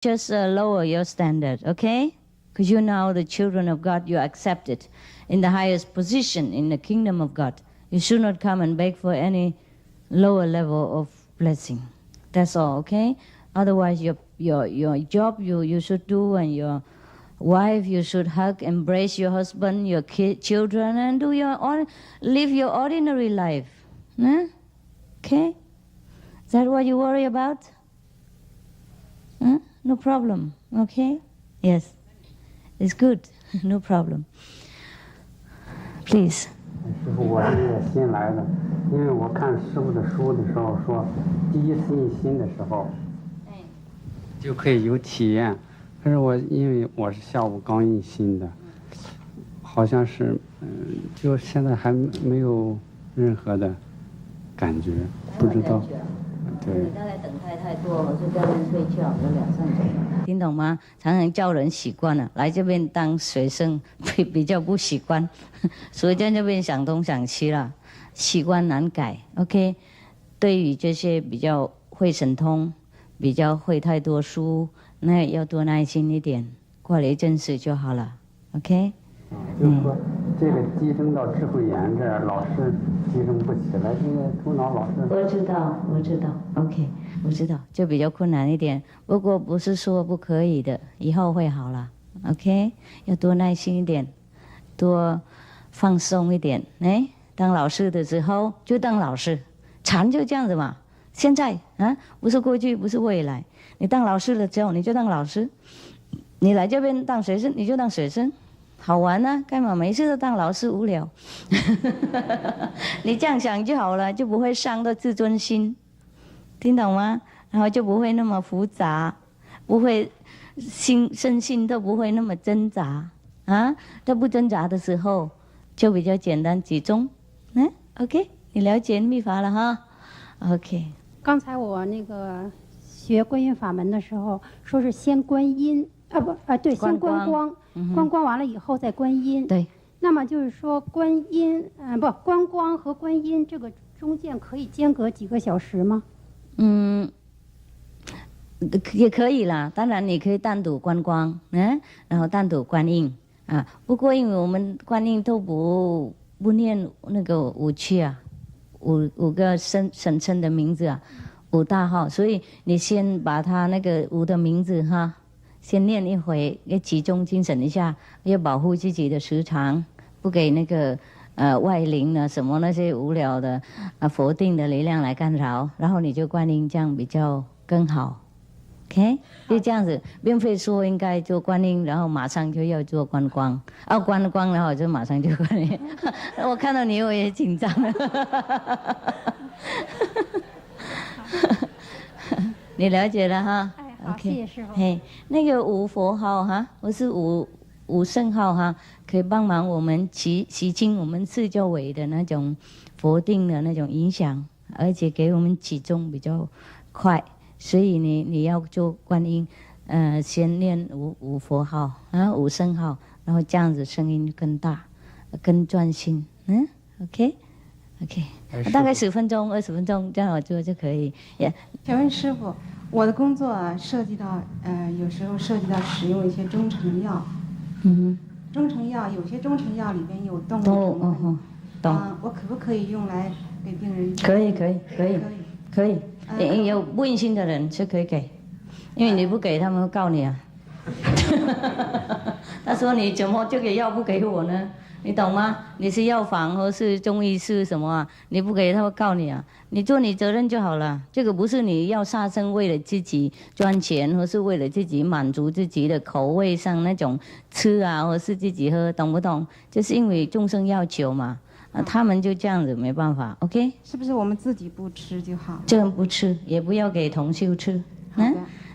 just lower your standard, okay? Because you're now the children of God, you're accepted in the highest position in the kingdom of God. You should not come and beg for any lower level of blessing. That's all, okay? Otherwise, your job you should do, and your wife, you should hug, embrace your husband, your children, and live your ordinary life. Huh? Okay? Is that what you worry about? Huh? No problem. Okay? Yes. It's good. No problem. Please. 师父，我是也新来的，因为我看师父的书的时候说，第一次印心的时候，就可以有体验。可是因为我是下午刚印心的，好像是就现在还没有任何的感觉，不知道。对。你大概等太多，我就在那边睡觉，有2-3种。听懂吗？常常叫人习惯了，来这边当学生比较不习惯，所以在这边想东想西了，习惯难改。OK， 对于这些比较会神通、比较会太多书，那要多耐心一点，过了一阵子就好了。OK。就是说，这个提升到智慧眼这儿，老是提升不起来，这个头脑老是。我知道 ，OK， 我知道，就比较困难一点。不过不是说不可以的，以后会好了。OK， 要多耐心一点，多放松一点。当老师的时候就当老师，禅就这样子嘛。现在啊，不是过去，不是未来。你当老师的时候，你就当老师；你来这边当学生，你就当学生。好玩啊，干嘛每次都当老师无聊？你这样想就好了，就不会伤到自尊心，听懂吗？然后就不会那么复杂，不会身心都不会那么挣扎啊。都不挣扎的时候，就比较简单集中。OK， 你了解秘法了哈 ？OK。刚才我那个学观音法门的时候，说是先观音。对，先观光，观光完了以后再观音。对。那么就是说，观音，观光和观音这个中间可以间隔几个小时吗？也可以啦。当然，你可以单独观光，然后单独观音啊。不过，因为我们观音都不念那个5句啊，5个神称的名字啊，5大号，所以你先把他那个5的名字哈。先念一回，要集中精神一下，要保护自己的时长，不给那个外灵啊什么那些无聊的否定的力量来干扰，然后你就观音，这样比较更好。OK， 就这样子，并非说应该做观音，然后马上就要做观光，观光然后就马上就观音。我看到你我也紧张了。你了解了哈？好，谢谢师父。那个5佛号哈，或是5圣号哈，可以帮忙我们洗清我们四周围的那种佛定的那种影响，而且给我们集中比较快。所以你要做观音，先念5佛号啊，5圣号，然后这样子声音更大，更专心。OK， 大概10分钟、20分钟这样我做就可以。请问师父。我的工作涉及到，有时候涉及到使用一些中成药。中成药有些中成药里边有动物成分。我可不可以用来给病人？可以。有问心的人是可以给，因为你不给他们会告你啊。他说你怎么这个药不给我呢？你懂吗？你是药房或是中医师什么啊？你不给他会告你啊！你做你责任就好了。这个不是你要杀生为了自己赚钱，或是为了自己满足自己的口味上那种吃啊，或是自己喝，懂不懂？就是因为众生要求嘛，他们就这样子没办法。OK？ 是不是我们自己不吃就好？这个不吃，也不要给同修吃。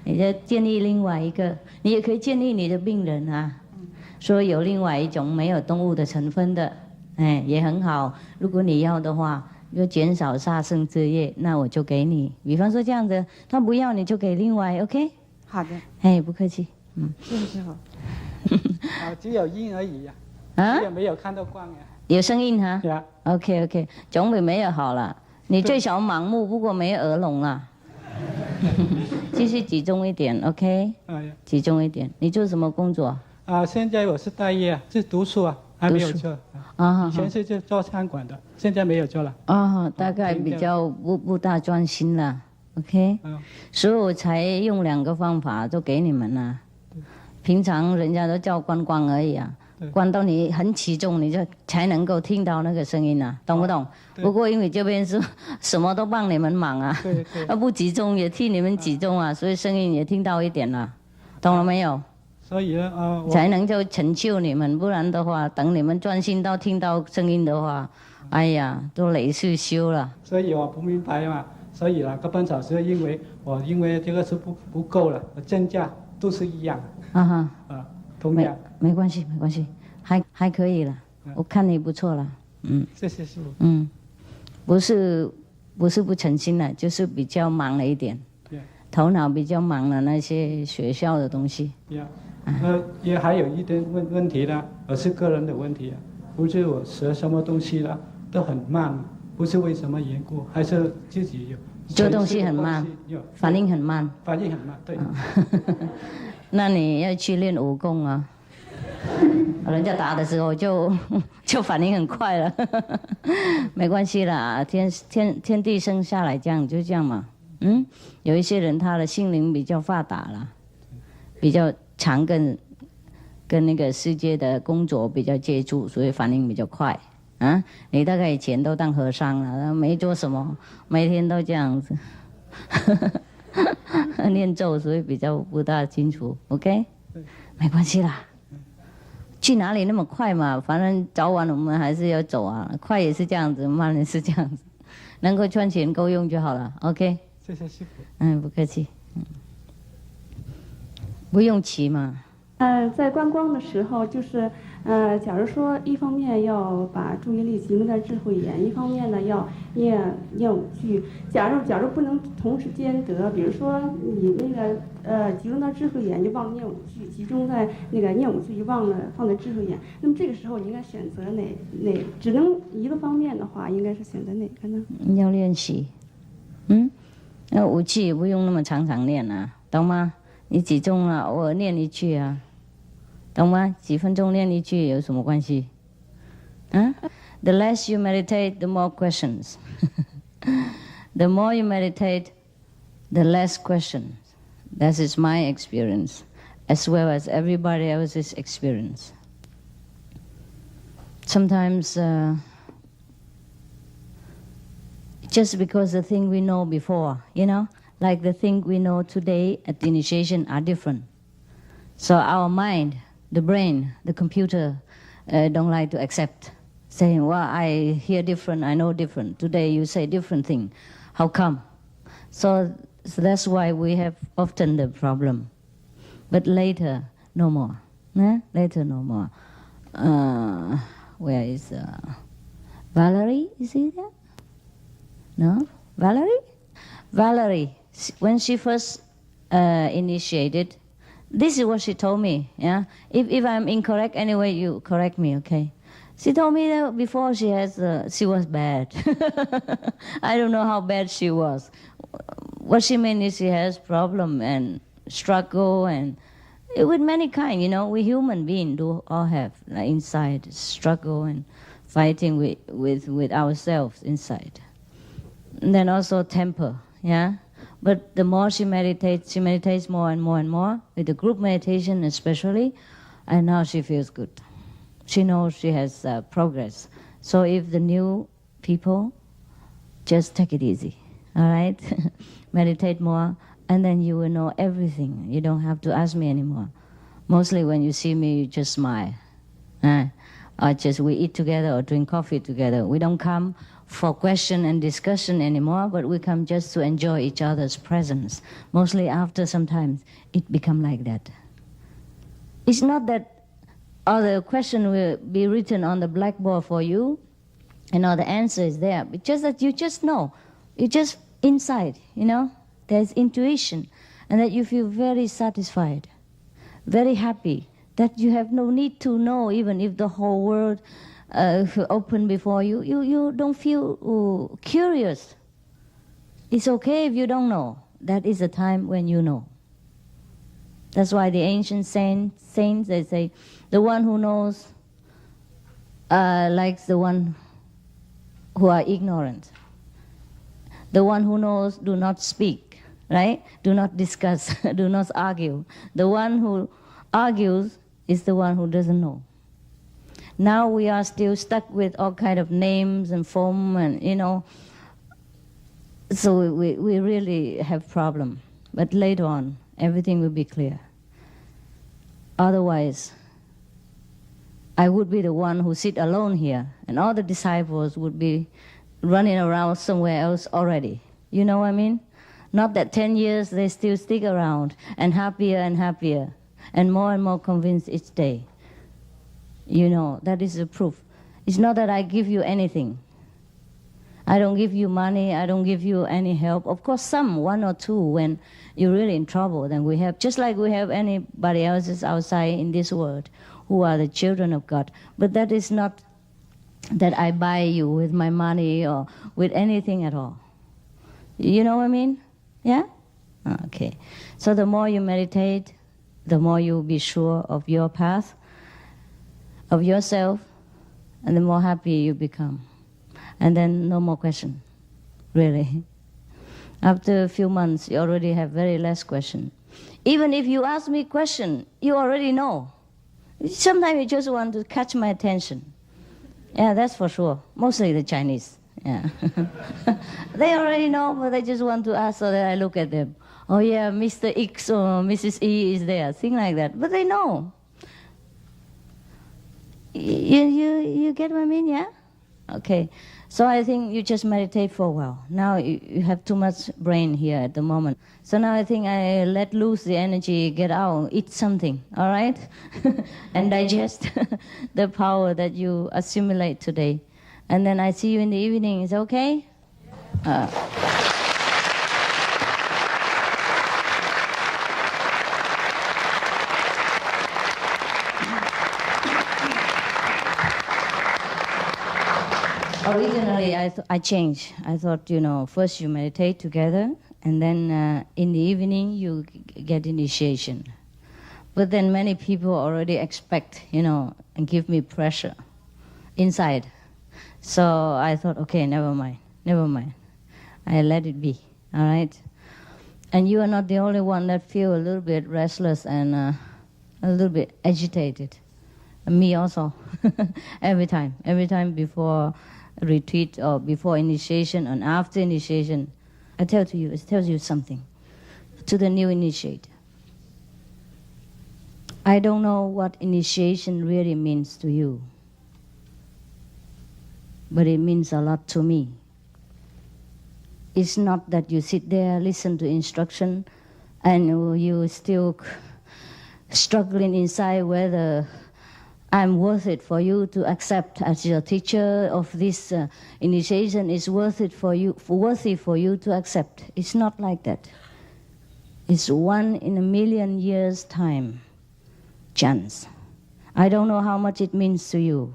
你就建议另外一个，你也可以建议你的病人啊。说有另外一种没有动物的成分的，也很好。如果你要的话，就减少杀生之业，那我就给你。比方说这样子，他不要你就给另外 ，OK？ 好的。不客气。谢谢师傅。只有音而已呀，也没有看到光呀。有声音哈。呀。OK， 总比没有好了。你最少盲目，不过没有耳聋了。继续集中一点 ，OK？ 集中一点。你做什么工作？现在我是待业，是读书啊，还没有做。以前是做餐馆的，现在没有做了。大概比较不大专心了 ，OK？所以我才用2个方法都给你们了。平常人家都叫观光而已啊。关到你很集中，你就才能够听到那个声音啊，懂不懂？不过因为这边是什么都帮你们忙啊，不集中也替你们集中啊，所以声音也听到一点了，懂了没有？所以呢，才能就成就你们，不然的话，等你们专心到听到声音的话，哎呀，都累是修了。所以我不明白嘛，所以那个半小时，因为这个是不够了，增加都是一样。同样。没关系，还可以了。我看你不错了，谢谢师父。不是不诚心了，就是比较忙了一点，头脑比较忙了那些学校的东西。也还有一点问题呢，而是个人的问题啊，不是我学什么东西了都很慢，不是为什么缘故，还是自己有做东西很慢，反应很慢，对。那你要去练武功啊。人家打的时候就反应很快了，没关系啦，天地生下来这样就这样嘛。有一些人他的心灵比较发达了，比较常跟那个世界的工作比较接触，所以反应比较快。你大概以前都当和尚了，没做什么，每天都这样子念咒，所以比较不大清楚。OK， 没关系啦。去哪里那么快嘛？反正早晚我们还是要走啊，快也是这样子，慢也是这样子，能够赚钱够用就好了。OK。谢谢师父。不客气。不用急嘛。在观光的时候，就是假如说一方面要把注意力集中在智慧眼，一方面呢要念五句。假如不能同时兼得，比如说你那个集中到智慧眼就忘了念五句，集中在那个念五句就忘了放在智慧眼，那么这个时候你应该选择哪？只能一个方面的话，应该是选择哪个呢？要练习。那五句也不用那么常念啊，懂吗？你集中了，偶尔念一句啊，懂吗？几分钟念一句有什么关系？The less you meditate, the more questions. The more you meditate, the less questions. That is my experience, as well as everybody else's experience. Sometimes, just because the thing we know before, like the thing we know today at the initiation are different. So our mind, the brain, the computer don't like to accept, saying, well, I hear different, I know different. Today you say different thing. How come? So that's why we have often the problem. But later, no more. Later, no more. Where is Valerie? Is he there? No? Valerie? Valerie, when she first initiated, this is what she told me. If I'm incorrect anyway, you correct me, okay? She told me that before she was bad. I don't know how bad she was. What she meant is she has problem and struggle and with many kind. We human beings do all have inside struggle and fighting with ourselves inside. And then also temper, But the more she meditates more and more and more, with the group meditation especially, and now she feels good. She knows she has progress. So if the new people, just take it easy, all right? Meditate more, and then you will know everything. You don't have to ask me anymore. Mostly when you see me, you just smile. Or just we eat together or drink coffee together. We don't come for question and discussion anymore, but we come just to enjoy each other's presence. Mostly after sometimes it become like that. It's not that all the question will be written on the blackboard for you and all the answer is there, but just that you just know. You just inside, there's intuition, and that you feel very satisfied, very happy, that you have no need to know even if the whole world open before you. You don't feel curious. It's okay if you don't know. that is the time when you know. That's why the ancient saints, they say, the one who knows likes the one who are ignorant. The one who knows do not speak, right? Do not discuss, do not argue. The one who argues is the one who doesn't know. Now we are still stuck with all kind of names and form and, so we really have problem. But later on, everything will be clear. Otherwise, I would be the one who sit alone here, and all the disciples would be running around somewhere else already. You know what I mean? Not that 10 years they still stick around, and happier, and more convinced each day. That is the proof. It's not that I give you anything. I don't give you money, I don't give you any help. Of course, one or two, when you're really in trouble, then we have, just like we have anybody else outside in this world who are the children of God. But that is not that I buy you with my money or with anything at all. You know what I mean? Yeah? Okay. So the more you meditate, the more you'll be sure of your path, of yourself, and the more happy you become. And then no more question, really. After a few months, you already have very less question. Even if you ask me question, you already know. Sometimes you just want to catch my attention. Yeah, that's for sure. Mostly the Chinese. Yeah. They already know, but they just want to ask so that I look at them. Oh yeah, Mr. X or Mrs. E is there, thing like that. But they know. You get what I mean, yeah? Okay. So I think you just meditate for a while. Now you have too much brain here at the moment. So now I think I let loose the energy, get out, eat something, all right? And digest the power that you assimilate today. And then I see you in the evening. Is it okay? Originally, I changed. I thought, first you meditate together, and then in the evening you get initiation. But then many people already expect, and give me pressure inside. So I thought, okay, never mind. I let it be, all right? And you are not the only one that feel a little bit restless and a little bit agitated. And me also, every time before retreat or before initiation and after initiation, it tells you something to the new initiate. I don't know what initiation really means to you, but it means a lot to me. It's not that you sit there, listen to instruction, and you still struggling inside whether I'm worth it for you to accept as your teacher of this initiation is worthy for you to accept. It's not like that. It's 1 in a million years time chance. I don't know how much it means to you,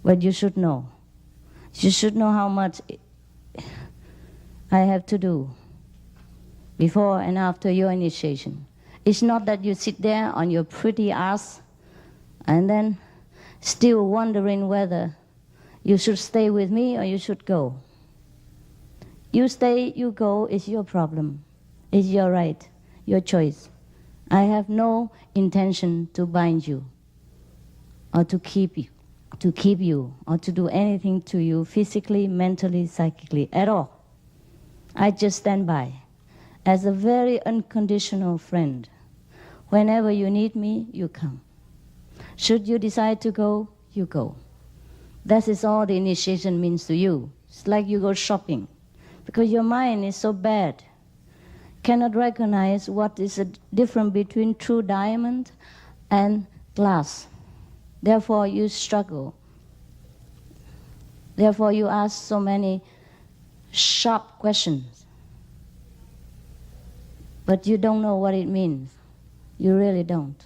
but you should know. You should know how much I have to do before and after your initiation. It's not that you sit there on your pretty ass and then still wondering whether you should stay with me or you should go. You stay, you go, is your problem. It's your right, your choice. I have no intention to bind you or to keep you or to do anything to you physically, mentally, psychically, at all. I just stand by as a very unconditional friend. Whenever you need me, you come. Should you decide to go, you go. That is all the initiation means to you. It's like you go shopping, because your mind is so bad, cannot recognize what is the difference between true diamond and glass. Therefore, you struggle. Therefore, you ask so many sharp questions. But you don't know what it means. You really don't.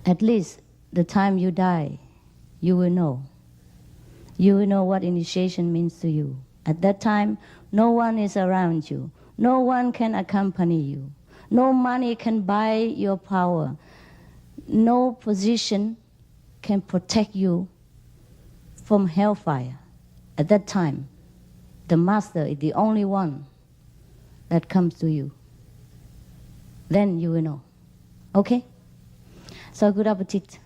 At least the time you die, you will know. You will know what initiation means to you. At that time, No one is around you. No one can accompany you. No money can buy your power. No position can protect you from hellfire. At that time, the master is the only one that comes to you. Then you will know. Okay? So good appetite.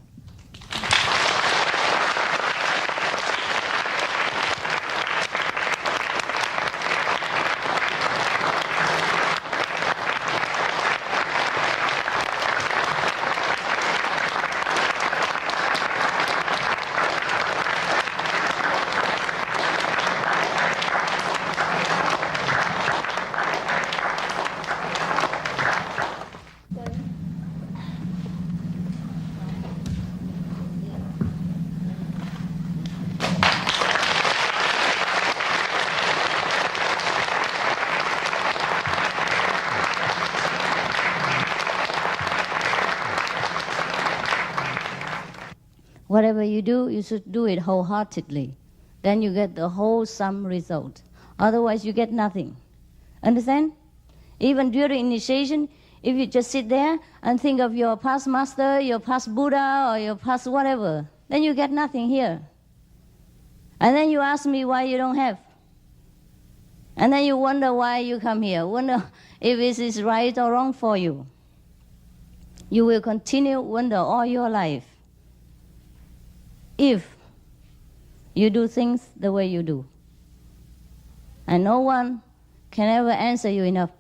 Whatever you do, you should do it wholeheartedly. Then you get the wholesome result. Otherwise, you get nothing. Understand? Even during initiation, if you just sit there and think of your past master, your past Buddha, or your past whatever, then you get nothing here. And then you ask me why you don't have. And then you wonder why you come here. Wonder if this is right or wrong for you. You will continue wonder all your life. If you do things the way you do. And no one can ever answer you enough.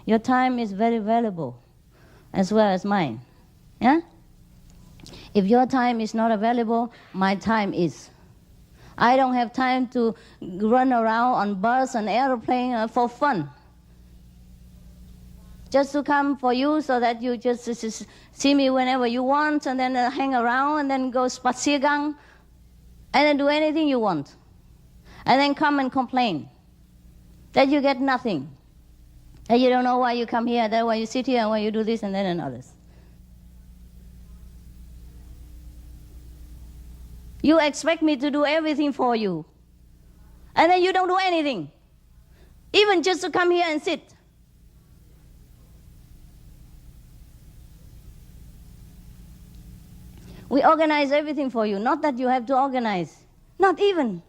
Your time is very valuable, as well as mine. Yeah? If your time is not available, my time is. I don't have time to run around on bus and airplane for fun. Just to come for you so that you just see me whenever you want and then hang around and then go spaziergang and then do anything you want. And then come and complain that you get nothing. That you don't know why you come here, that why you sit here and why you do this and that and others. You expect me to do everything for you. And then you don't do anything. Even just to come here and sit. We organize everything for you. Not that you have to organize. Not even.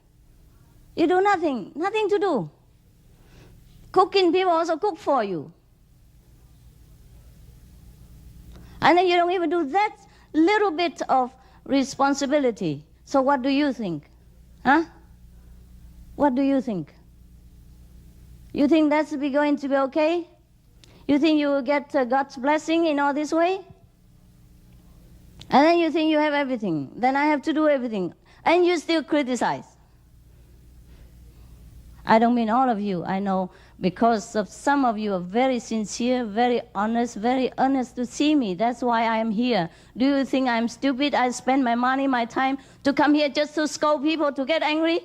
You do nothing. Nothing to do. Cooking, people also cook for you. And then you don't even do that little bit of responsibility. So what do you think? Huh? What do you think? You think that's going to be okay? You think you will get God's blessing in all this way? And then you think you have everything. Then I have to do everything. And you still criticize. I don't mean all of you. I know because of some of you are very sincere, very honest to see me. That's why I am here. Do you think I'm stupid? I spend my money, my time to come here just to scold people, to get angry?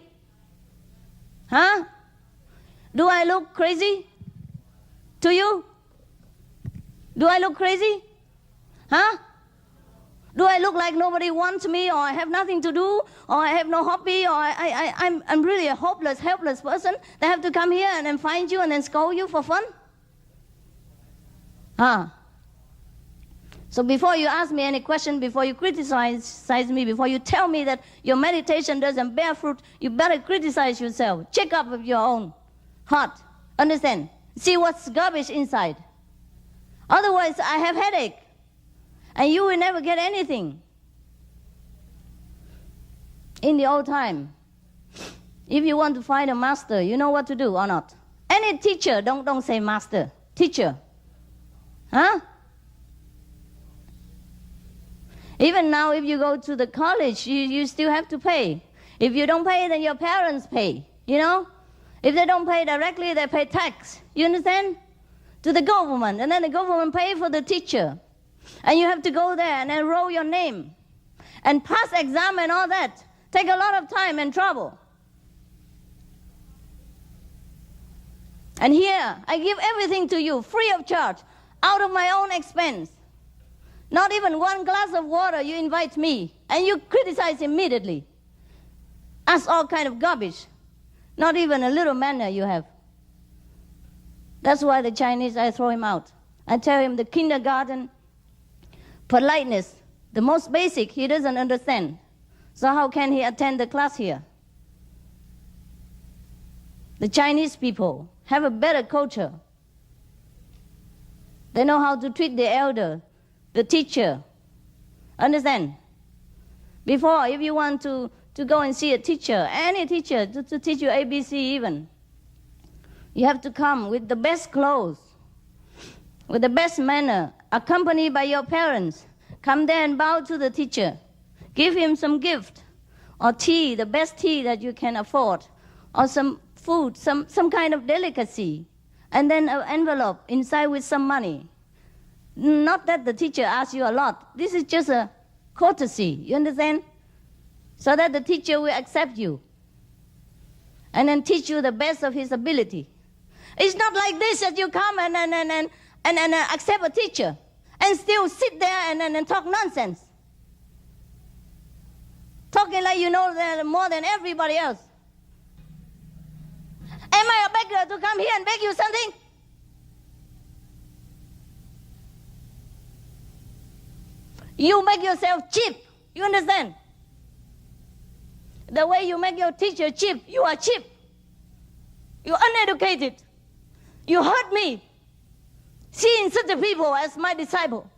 Huh? Do I look crazy to you? Do I look crazy? Huh? Do I look like nobody wants me, or I have nothing to do, or I have no hobby, or I'm really a hopeless, helpless person that have to come here and then find you and then scold you for fun? So before you ask me any question, before you criticize me, before you tell me that your meditation doesn't bear fruit, you better criticize yourself. Check up with your own heart. Understand? See what's garbage inside. Otherwise, I have headache. And you will never get anything. In the old time, if you want to find a master, you know what to do or not? Any teacher, don't say master, teacher. Huh? Even now, if you go to the college, you still have to pay. If you don't pay, then your parents pay, you know? If they don't pay directly, they pay tax. You understand? To the government, and then the government pay for the teacher. And you have to go there and enroll your name and pass exam and all that. Take a lot of time and trouble. And here, I give everything to you free of charge, out of my own expense. Not even one glass of water you invite me, and you criticize immediately. Ask all kind of garbage. Not even a little manner you have. That's why the Chinese, I throw him out. I tell him the kindergarten politeness, the most basic, he doesn't understand. So how can he attend the class here? The Chinese people have a better culture. They know how to treat the elder, the teacher. Understand? Before, if you want to go and see a teacher, any teacher, to teach you ABC even, you have to come with the best clothes, with the best manner, accompanied by your parents. Come there and bow to the teacher. Give him some gift, or tea, the best tea that you can afford, or some food, some kind of delicacy, and then an envelope inside with some money. Not that the teacher asks you a lot. This is just a courtesy, you understand? So that the teacher will accept you and then teach you the best of his ability. It's not like this that you come and accept a teacher and still sit there and talk nonsense. Talking like you know more than everybody else. Am I a beggar to come here and beg you something? You make yourself cheap. You understand? The way you make your teacher cheap, you are cheap. You're uneducated. You hurt me, seeing such a people as my disciple.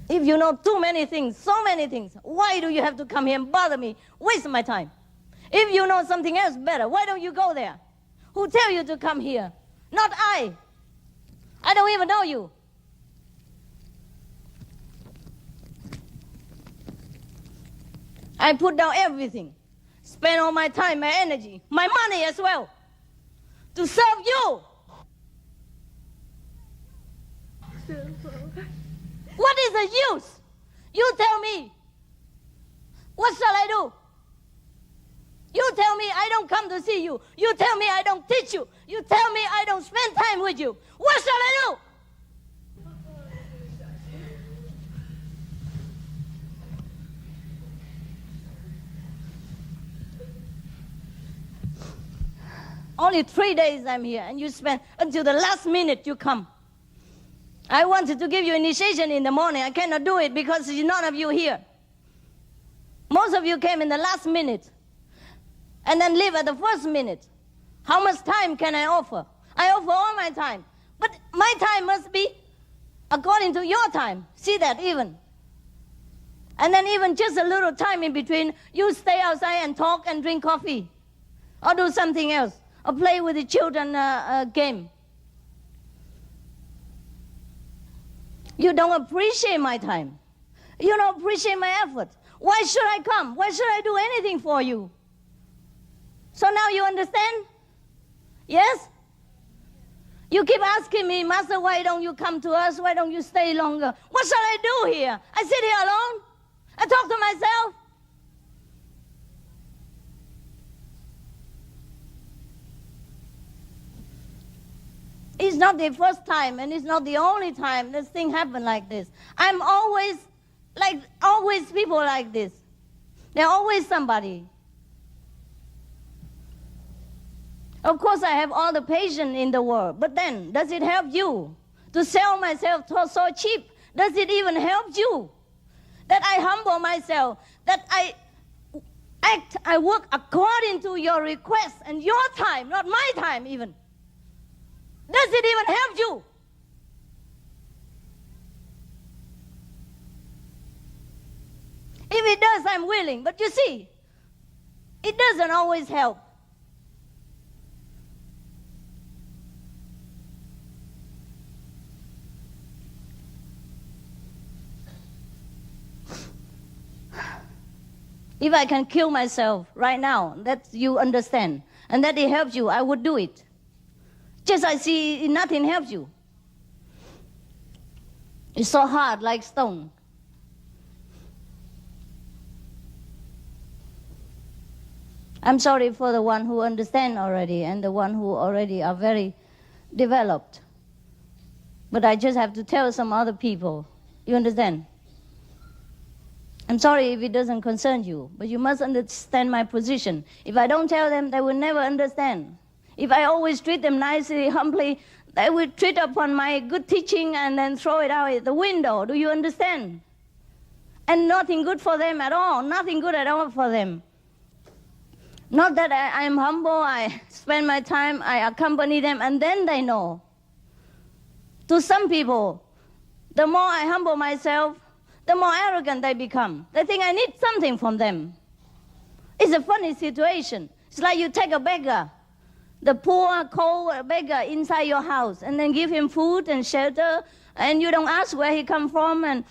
If you know too many things, so many things, why do you have to come here and bother me, waste my time? If you know something else better, why don't you go there? Who tell you to come here? Not I. I don't even know you. I put down everything, spend all my time, my energy, my money as well, to serve you. What is the use? You tell me. What shall I do? You tell me I don't come to see you. You tell me I don't teach you. You tell me I don't spend time with you. What shall I do? Only 3 days I'm here, and you spend until the last minute you come. I wanted to give you initiation in the morning. I cannot do it because there's none of you here. Most of you came in the last minute and then leave at the first minute. How much time can I offer? I offer all my time. But my time must be according to your time. See that even. And then even just a little time in between, you stay outside and talk and drink coffee. Or do something else. Or play with the children game. You don't appreciate my time. You don't appreciate my effort. Why should I come? Why should I do anything for you? So now you understand? Yes? You keep asking me, Master, why don't you come to us? Why don't you stay longer? What shall I do here? I sit here alone? I talk to myself? It's not the first time, and it's not the only time this thing happened like this. I'm always people like this. There's always somebody. Of course, I have all the patience in the world, but then, does it help you to sell myself so cheap? Does it even help you that I humble myself, that I work according to your request and your time, not my time even? Does it even help you? If it does, I'm willing. But you see, it doesn't always help. If I can kill myself right now, that you understand, and that it helps you, I would do it. Just I see nothing helps you. It's so hard like stone. I'm sorry for the one who understand already and the one who already are very developed. But I just have to tell some other people. You understand? I'm sorry if it doesn't concern you, but you must understand my position. If I don't tell them, they will never understand. If I always treat them nicely, humbly, they will treat upon my good teaching and then throw it out the window. Do you understand? And nothing good for them at all. Nothing good at all for them. Not that I am humble, I spend my time, I accompany them, and then they know. To some people, the more I humble myself, the more arrogant they become. They think I need something from them. It's a funny situation. It's like you take a beggar, the poor, cold beggar inside your house, and then give him food and shelter, and you don't ask where he come from, and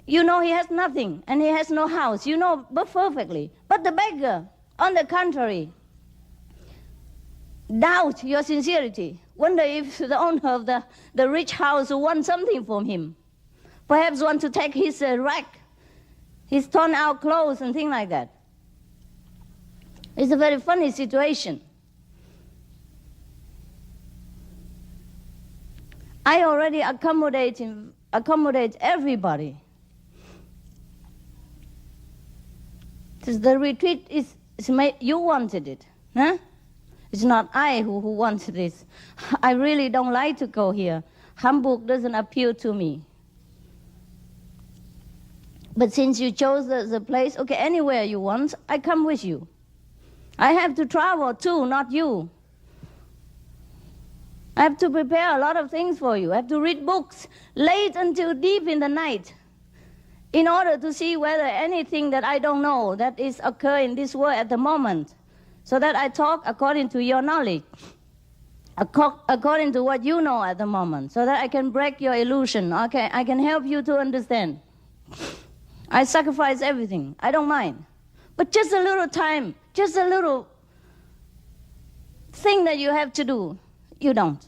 you know he has nothing, and he has no house. You know perfectly. But the beggar, on the contrary, doubt your sincerity. Wonder if the owner of the rich house wants something from him. Perhaps want to take his rack, his torn out clothes and things like that. It's a very funny situation. I already accommodate everybody. The retreat you wanted it, huh? It's not I who wanted this. I really don't like to go here. Hamburg doesn't appeal to me. But since you chose the place, okay, anywhere you want, I come with you. I have to travel too, not you. I have to prepare a lot of things for you. I have to read books late until deep in the night in order to see whether anything that I don't know that is occurring in this world at the moment, so that I talk according to your knowledge, according to what you know at the moment, so that I can break your illusion. Okay, I can help you to understand. I sacrifice everything. I don't mind. But just a little time, just a little thing that you have to do, you don't.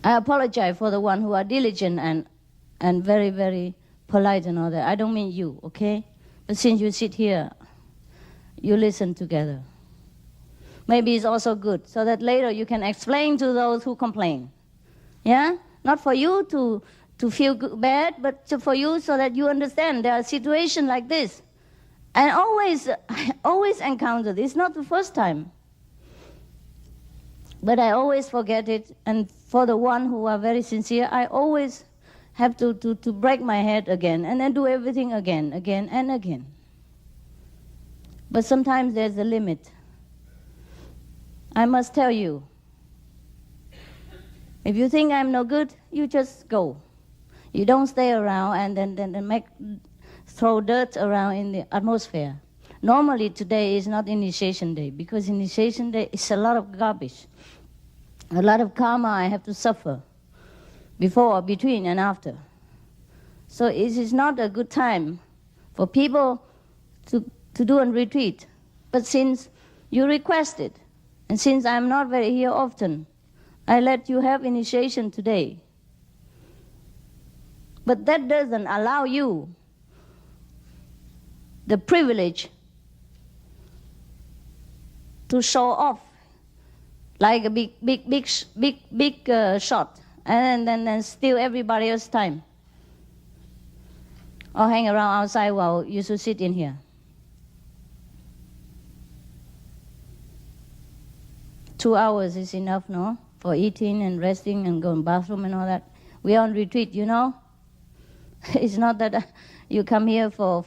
I apologize for the one who are diligent and very, very polite and all that. I don't mean you, okay? But since you sit here, you listen together. Maybe it's also good, so that later you can explain to those who complain. Yeah? Not for you to feel bad, but for you so that you understand there are situations like this. And I always encounter this. It's not the first time. But I always forget it. And for the one who are very sincere, I always have to break my head again and then do everything again and again. But sometimes there's a limit. I must tell you, if you think I'm no good, you just go. You don't stay around and then throw dirt around in the atmosphere. Normally today is not initiation day, because initiation day is a lot of garbage. A lot of karma I have to suffer before, between, and after. So it is not a good time for people to do a retreat. But since you requested, and since I'm not very here often, I let you have initiation today. But that doesn't allow you the privilege to show off like a big shot, and then steal everybody else's time, or hang around outside while you should sit in here. 2 hours is enough, no? For eating and resting and going to the bathroom and all that. We are on retreat, you know? It's not that you come here for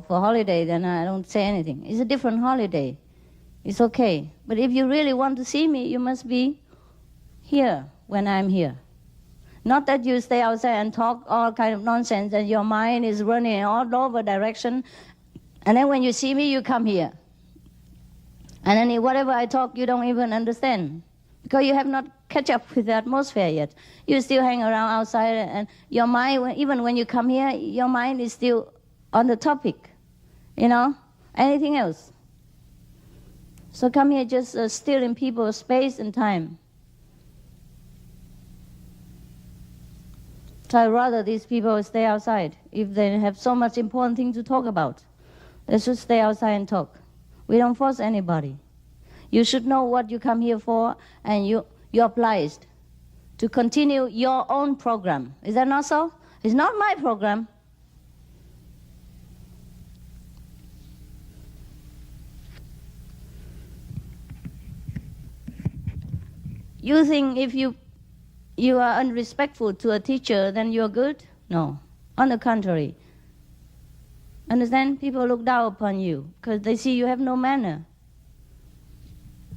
holiday, then I don't say anything. It's a different holiday. It's okay. But if you really want to see me, you must be here when I'm here. Not that you stay outside and talk all kind of nonsense and your mind is running in all over direction, and then when you see me, you come here. And then whatever I talk, you don't even understand, because you have not catch up with the atmosphere yet. You still hang around outside, and your mind, even when you come here, your mind is still on the topic, you know, anything else. So come here just stealing people's space and time. So I'd rather these people stay outside. If they have so much important thing to talk about, they should stay outside and talk. We don't force anybody. You should know what you come here for, and you're obliged to continue your own program. Is that not so? It's not my program. You think if you are unrespectful to a teacher, then you're good? No. On the contrary. Understand? People look down upon you because they see you have no manner,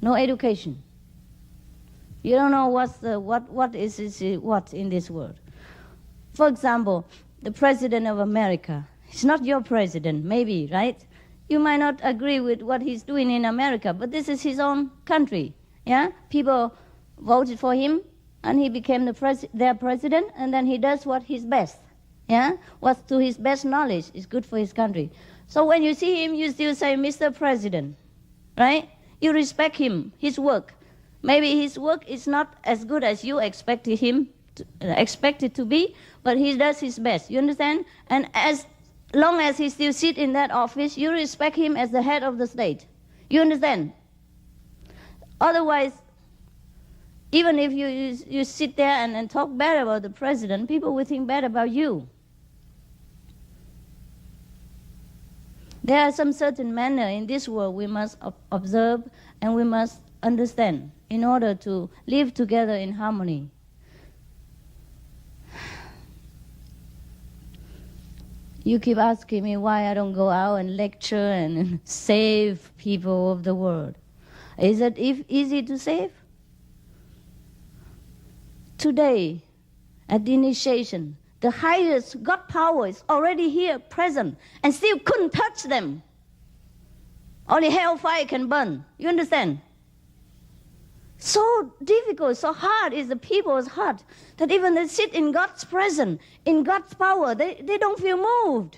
no education. You don't know what is what in this world. For example, the president of America. He's not your president, maybe, right? You might not agree with what he's doing in America, but this is his own country. Yeah, people voted for him, and he became their president, and then he does what is best. Yeah, what's to his best knowledge is good for his country. So when you see him, you still say, Mr. President, right? You respect him, his work. Maybe his work is not as good as you expected it to be, but he does his best. You understand? And as long as he still sits in that office, you respect him as the head of the state. You understand? Otherwise, even if you sit there and talk bad about the president, people will think bad about you. There are some certain manner in this world we must observe and we must understand in order to live together in harmony. You keep asking me why I don't go out and lecture and save people of the world. Is it easy to save? Today, at the initiation, the highest God power is already here, present, and still couldn't touch them. Only hellfire can burn. You understand? So difficult, so hard is the people's heart that even they sit in God's presence, in God's power, they don't feel moved.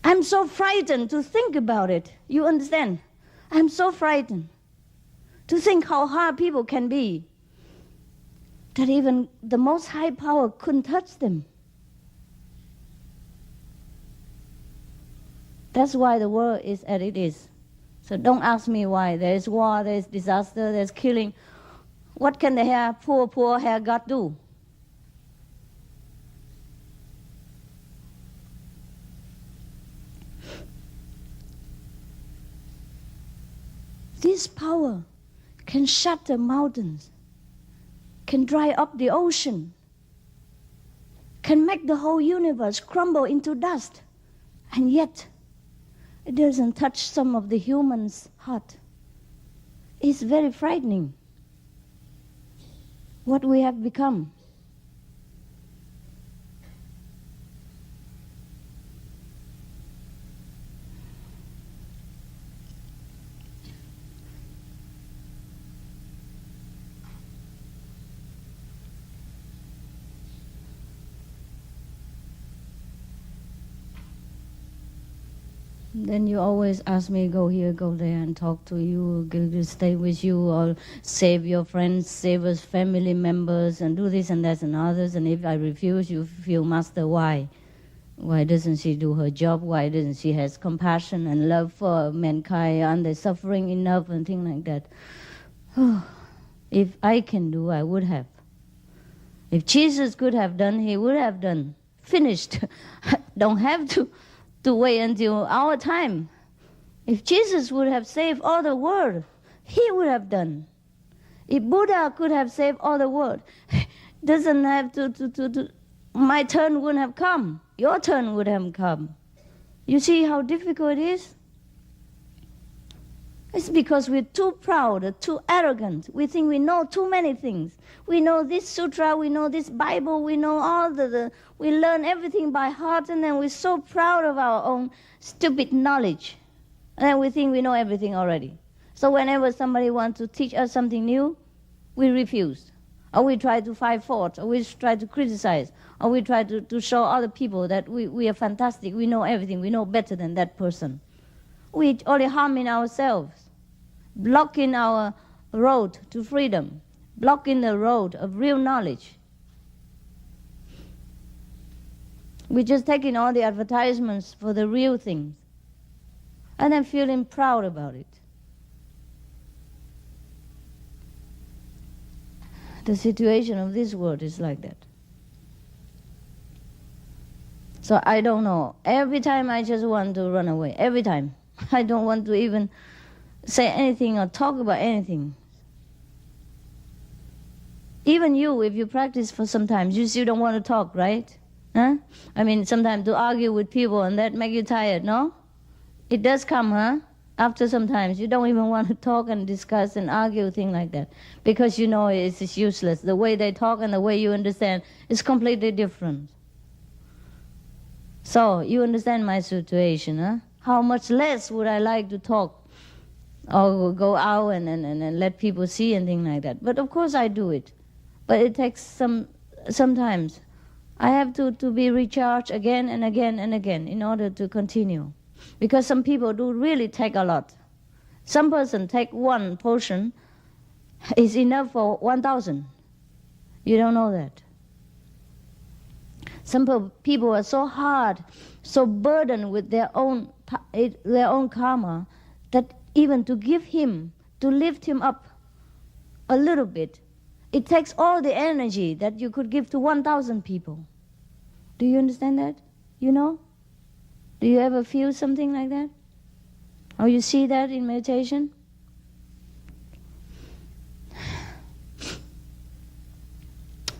I'm so frightened to think about it. You understand? I'm so frightened to think how hard people can be, that even the most high power couldn't touch them. That's why the world is as it is. So don't ask me why. There is war, there is disaster, there is killing. What can the poor hair God do? This power can shatter mountains, can dry up the ocean, can make the whole universe crumble into dust, and yet it doesn't touch some of the human's heart. It's very frightening what we have become. Then you always ask me, go here, go there, and talk to you, go stay with you, or save your friends, save us family members, and do this and that and others. And if I refuse, you feel, Master, why? Why doesn't she do her job? Why doesn't she have compassion and love for mankind? Aren't they suffering enough and things like that? Oh, if I can do, I would have. If Jesus could have done, he would have done. Finished. Don't have to wait until our time. If Jesus would have saved all the world, he would have done. If Buddha could have saved all the world, doesn't have to my turn wouldn't have come. Your turn would have come. You see how difficult it is? It's because we're too proud, too arrogant. We think we know too many things. We know this sutra, we know this Bible, we know all we learn everything by heart, and then we're so proud of our own stupid knowledge. And then we think we know everything already. So whenever somebody wants to teach us something new, we refuse. Or we try to find fault, or we try to criticize, or we try to show other people that we are fantastic, we know everything, we know better than that person. We only harming ourselves, blocking our road to freedom, blocking the road of real knowledge. We're just taking all the advertisements for the real things and then feeling proud about it. The situation of this world is like that. So I don't know. Every time I just want to run away. Every time. I don't want to even say anything or talk about anything. Even you, if you practice for some time, you still don't want to talk, right? Huh? I mean, sometimes to argue with people and that make you tired, no? It does come, huh? After some time, you don't even want to talk and discuss and argue, things like that. Because you know it's useless. The way they talk and the way you understand is completely different. So, you understand my situation, huh? How much less would I like to talk or go out and let people see and things like that. But of course I do it. But it takes sometimes. I have to be recharged again and again and again in order to continue. Because some people do really take a lot. Some person take one portion is enough for 1,000. You don't know that. Some people are so hard, so burdened with their own karma, that even to give him, to lift him up a little bit, it takes all the energy that you could give to 1,000 people. Do you understand that? You know? Do you ever feel something like that? Or you see that in meditation?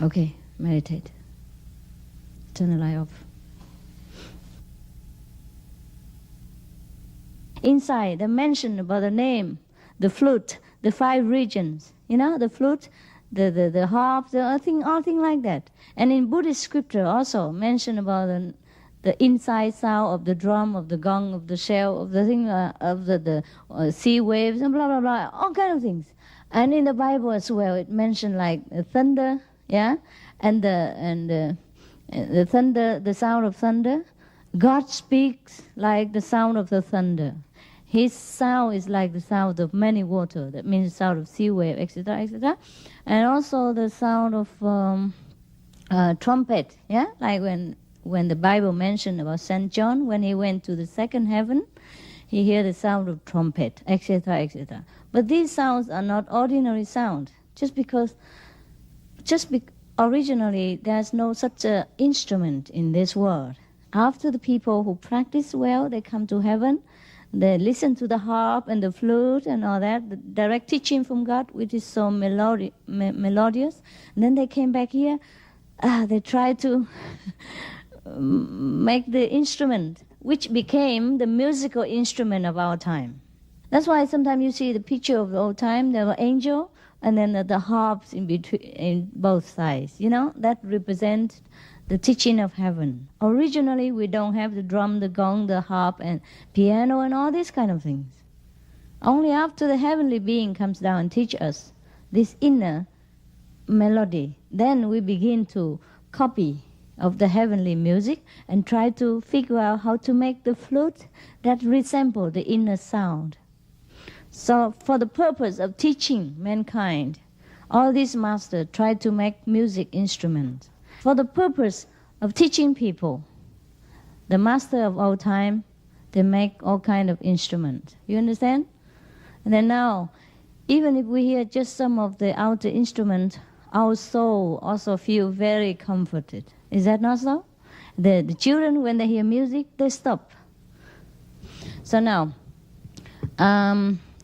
Okay, meditate. Turn the light off. Inside, they mention about the name, the flute, the 5 regions. You know, the flute, the harp, all things like that. And in Buddhist scripture also mention about the inside sound of the drum, of the gong, of the shell, of the thing, of the sea waves, and blah blah blah, all kind of things. And in the Bible as well, it mentioned like thunder, yeah, and the thunder, the sound of thunder. God speaks like the sound of the thunder. His sound is like the sound of many water. That means the sound of sea wave, etc., etc. And also the sound of trumpet. Yeah, like when the Bible mentioned about Saint John, when he went to the second heaven, he heard the sound of trumpet, etc., etc. But these sounds are not ordinary sound. Originally there's no such a instrument in this world. After the people who practice well, they come to heaven. They listen to the harp and the flute and all that, the direct teaching from God, which is so melodious. And then they came back here. They tried to make the instrument, which became the musical instrument of our time. That's why sometimes you see the picture of the old time, there were angel, and then the harps in between, in both sides. You know, that represents the teaching of heaven. Originally, we don't have the drum, the gong, the harp, and piano, and all these kind of things. Only after the heavenly being comes down and teach us this inner melody, then we begin to copy of the heavenly music and try to figure out how to make the flute that resemble the inner sound. So for the purpose of teaching mankind, all these masters try to make music instruments. For the purpose of teaching people, the master of all time, they make all kind of instruments. You understand? And then now, even if we hear just some of the outer instruments, our soul also feel very comforted. Is that not so? The children, when they hear music, they stop. So now,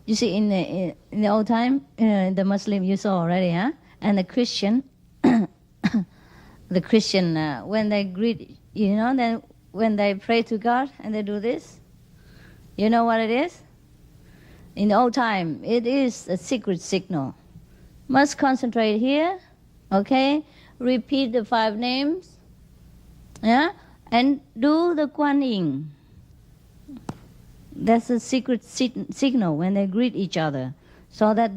you see, in the old time, the Muslim you saw already, huh? And the Christian, when they greet, you know, then when they pray to God and they do this, you know what it is? In the old time, it is a secret signal. Must concentrate here, okay? Repeat the 5 names, yeah? And do the Kuan Yin. That's a secret signal when they greet each other, so that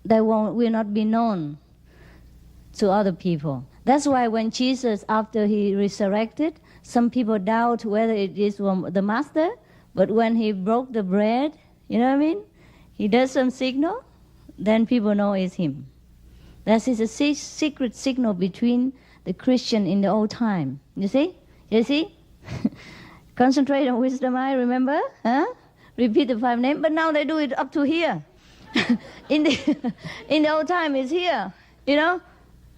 will not be known to other people. That's why when Jesus, after he resurrected, some people doubt whether it is from the master, but when he broke the bread, you know what I mean? He does some signal, then people know it's him. That is a secret signal between the Christian in the old time. You see? You see? Concentrate on wisdom eye, remember? Huh? Repeat the 5 names, but now they do it up to here. in the old time, it's here. You know?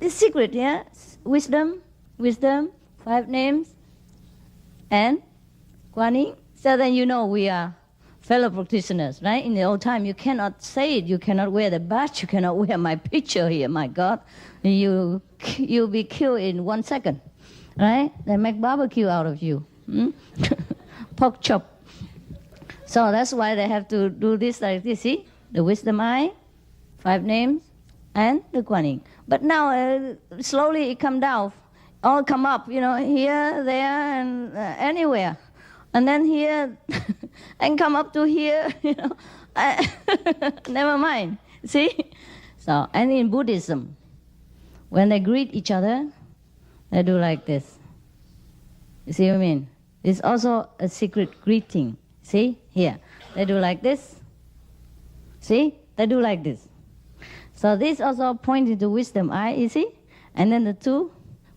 It's secret, yeah? Wisdom, 5 names, and Kuan Yin. So then you know we are fellow practitioners, right? In the old time, you cannot say it. You cannot wear the badge. You cannot wear my picture here. My God, you'll be killed in 1 second, right? They make barbecue out of you, pork chop. So that's why they have to do this like this. See, the wisdom eye, 5 names, and the Kuan Yin. But now slowly it come down, all come up. Here, there, and anywhere. And then here, and come up to here, never mind, see? So, and in Buddhism, when they greet each other, they do like this. You see what I mean? It's also a secret greeting. See, here, they do like this. See, they do like this. So this also pointing to wisdom eye, you see? And then the 2,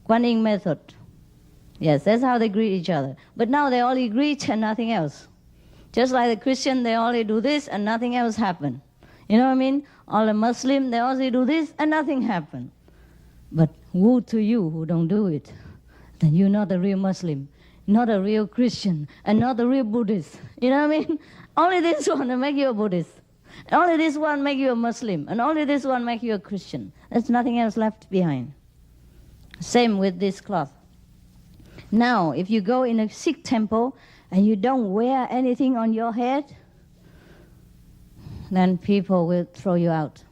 Kuan Yin method. Yes, that's how they greet each other. But now they only greet and nothing else. Just like the Christian, they only do this and nothing else happen. You know what I mean? All the Muslim, they only do this and nothing happen. But woe to you who don't do it. Then you're not a real Muslim, not a real Christian, and not a real Buddhist. You know what I mean? Only this one will make you a Buddhist. Only this one make you a Muslim. And only this one make you a Christian. There's nothing else left behind. Same with this cloth. Now, if you go in a Sikh temple and you don't wear anything on your head, then people will throw you out.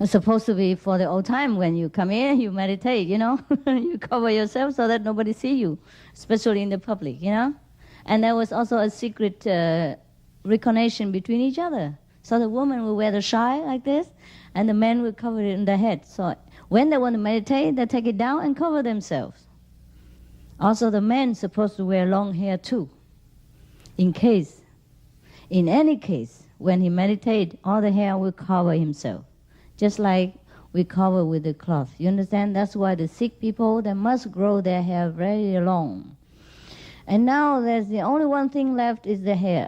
It's supposed to be for the old time when you come in, you meditate, you cover yourself so that nobody see you, especially in the public, And there was also a secret recognition between each other. So the woman will wear the shai like this, and the men will cover it in their head. So when they want to meditate, they take it down and cover themselves. Also, the men supposed to wear long hair too. In any case, when he meditates, all the hair will cover himself, just like we cover with the cloth. You understand? That's why the Sikh people, they must grow their hair very long. And now there's the only one thing left is the hair.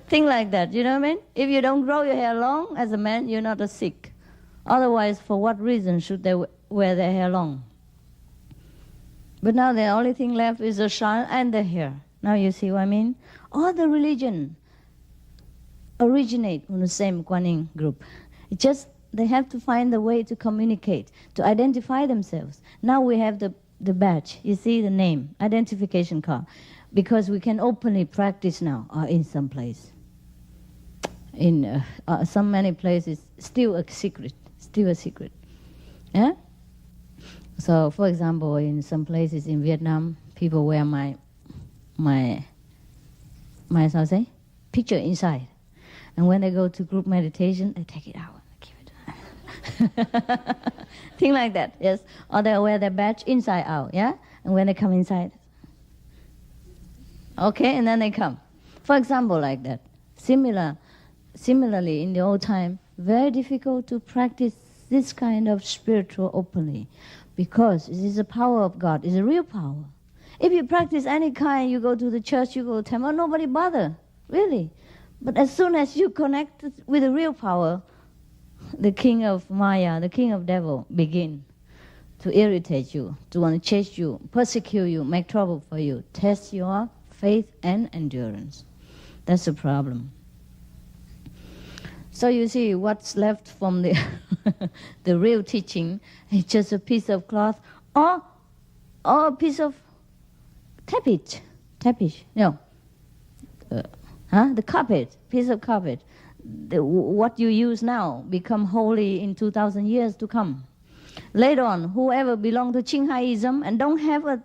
Think like that, you know what I mean? If you don't grow your hair long as a man, you're not a Sikh. Otherwise, for what reason should they wear their hair long? But now the only thing left is the shawl and the hair. Now you see what I mean? All the religion originate from the same Kuan Yin group. It's just they have to find a way to communicate, to identify themselves. Now we have the badge, you see the name, identification card, because we can openly practice now in some place. In some many places, still a secret. Yeah? So, for example, in some places in Vietnam, people wear my how to say, picture inside. And when they go to group meditation, they take it out and keep it. Thing like that, yes. Or they wear their badge inside out, yeah? And when they come inside, okay, and then they come. For example, like that. Similarly, in the old time, very difficult to practice this kind of spiritual openly. Because it is the power of God, it's a real power. If you practice any kind, you go to the church, you go to the temple, nobody bother, really. But as soon as you connect with the real power, the king of Maya, the king of devil, begin to irritate you, to want to chase you, persecute you, make trouble for you, test your faith and endurance. That's the problem. So you see, what's left from the the real teaching is just a piece of cloth or a piece of tapete, the carpet, piece of carpet. What you use now become holy in 2,000 years to come. Later on, whoever belong to Qinghaiism and don't have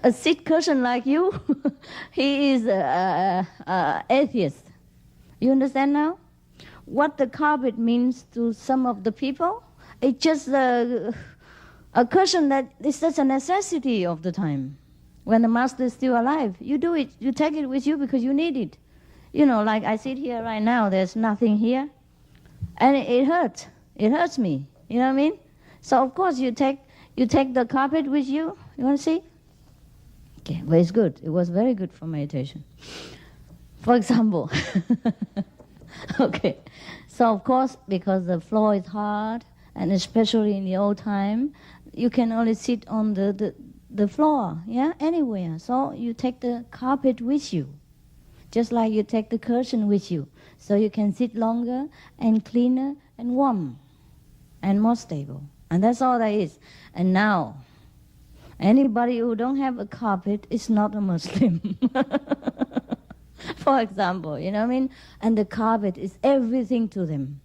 a Sikh person like you, he is atheist. You understand now? What the carpet means to some of the people, it's just a cushion that is just a necessity of the time. When the master is still alive, you do it, you take it with you because you need it. Like I sit here right now, there's nothing here, and it hurts. It hurts me. You know what I mean? So of course you take the carpet with you. You want to see? Okay, well it's good. It was very good for meditation. For example. Okay, so of course, because the floor is hard, and especially in the old time, you can only sit on the the floor, yeah, anywhere. So you take the carpet with you, just like you take the curtain with you, so you can sit longer and cleaner and warm and more stable. And that's all that is. And now, anybody who don't have a carpet is not a Muslim. For example, you know what I mean? And the carpet is everything to them.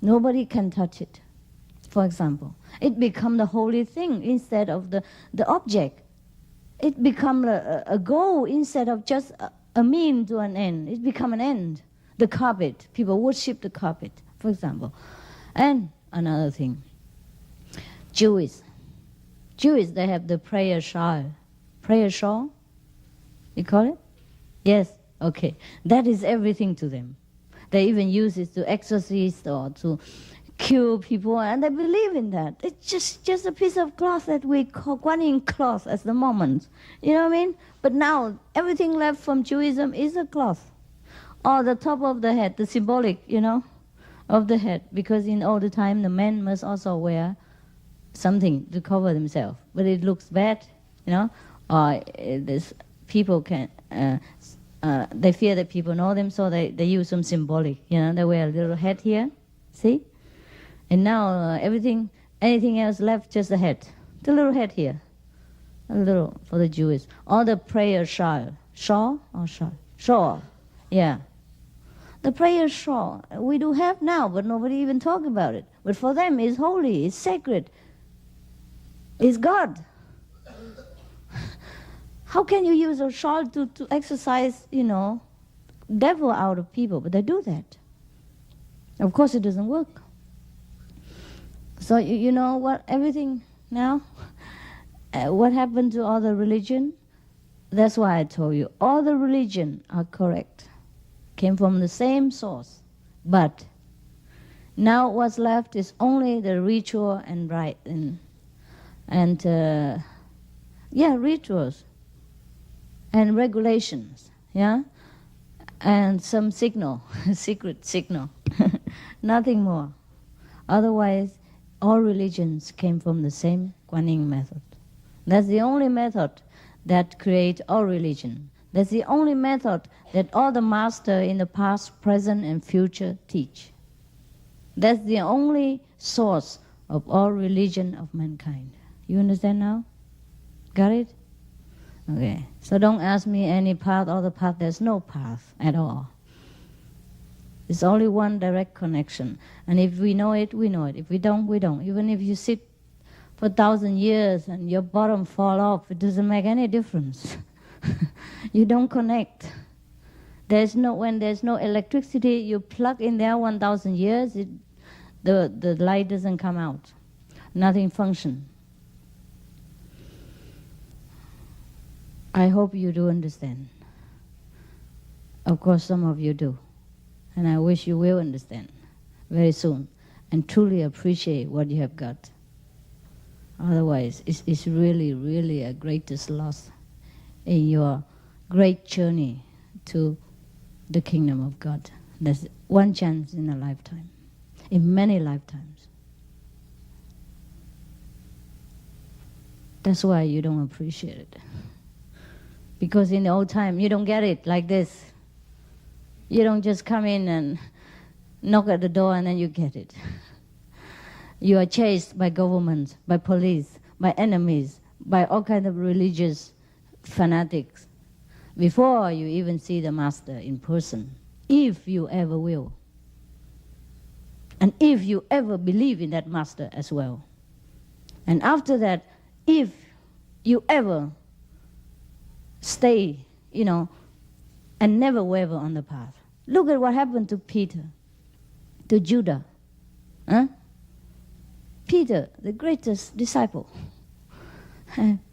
Nobody can touch it. For example, it become the holy thing instead of the object. It become a goal instead of just a mean to an end. It become an end. The carpet, people worship the carpet, for example. And another thing, Jewish, they have the prayer shawl. Prayer shawl? You call it? Yes, okay. That is everything to them. They even use it to exorcise or to cure people, and they believe in that. It's just a piece of cloth that we call Guanyin cloth at the moment. You know what I mean? But now, everything left from Judaism is a cloth. Or the top of the head, the symbolic, you know, of the head. Because in all the time, the men must also wear something to cover themselves. But it looks bad, you know. Or this people can... they fear that people know them, so they use some symbolic. You know, they wear a little hat here, see? And now anything else left, just the head. The little head here, a little for the Jewish. Or the prayer shawl. Shawl or shawl? Shawl, yeah. The prayer shawl we do have now, but nobody even talk about it. But for them, it's holy, it's sacred, it's God. How can you use a shawl to exorcise, you know, devil out of people? But they do that. Of course, it doesn't work. So you know what? Everything now, what happened to all the religion? That's why I told you all the religion are correct, came from the same source. But now what's left is only the ritual and rite and rituals. And regulations, yeah? And some signal, secret signal, nothing more. Otherwise, all religions came from the same Guanyin method. That's the only method that creates all religion. That's the only method that all the masters in the past, present, and future teach. That's the only source of all religion of mankind. You understand now? Got it? Okay, so don't ask me any path or the path. There's no path at all. It's only one direct connection. And if we know it, we know it. If we don't, we don't. Even if you sit for 1,000 years and your bottom fall off, it doesn't make any difference. You don't connect. When there's no electricity, you plug in there 1,000 years, the light doesn't come out. Nothing functions. I hope you do understand. Of course, some of you do. And I wish you will understand very soon and truly appreciate what you have got. Otherwise, it's really, really a greatest loss in your great journey to the kingdom of God. There's one chance in a lifetime, in many lifetimes. That's why you don't appreciate it. Because in the old time, you don't get it like this. You don't just come in and knock at the door and then you get it. You are chased by government, by police, by enemies, by all kinds of religious fanatics before you even see the master in person, if you ever will. And if you ever believe in that master as well. And after that, if you ever stay, you know, and never waver on the path. Look at what happened to Peter, to Judah. Huh? Peter, the greatest disciple.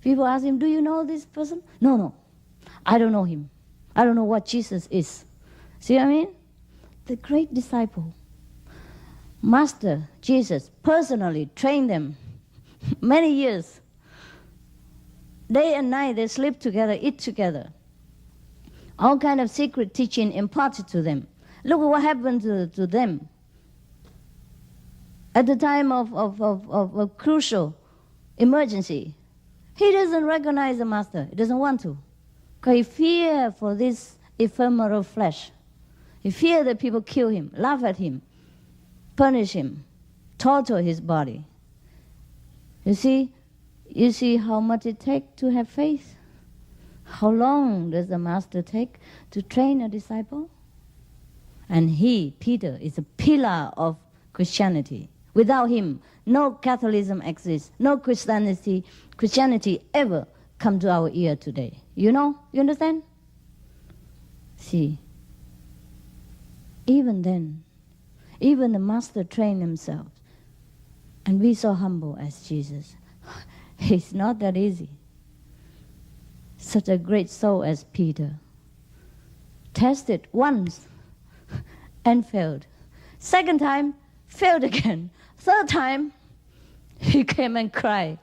People ask him, do you know this person? No, I don't know him. I don't know what Jesus is. See what I mean? The great disciple. Master Jesus personally trained them many years. Day and night they sleep together, eat together. All kind of secret teaching imparted to them. Look at what happened to them. At the time of a crucial emergency, He doesn't recognize the master. He doesn't want to. Because he fears for this ephemeral flesh. He fears that people kill him, laugh at him, punish him, torture his body. You see how much it takes to have faith? How long does the master take to train a disciple? And he, Peter, is a pillar of Christianity. Without him, no Catholicism exists. No Christianity ever come to our ear today. You know? You understand? See, even then, even the master trained himself and be so humble as Jesus. It's not that easy. Such a great soul as Peter tested once and failed. Second time, failed again. Third time, he came and cried.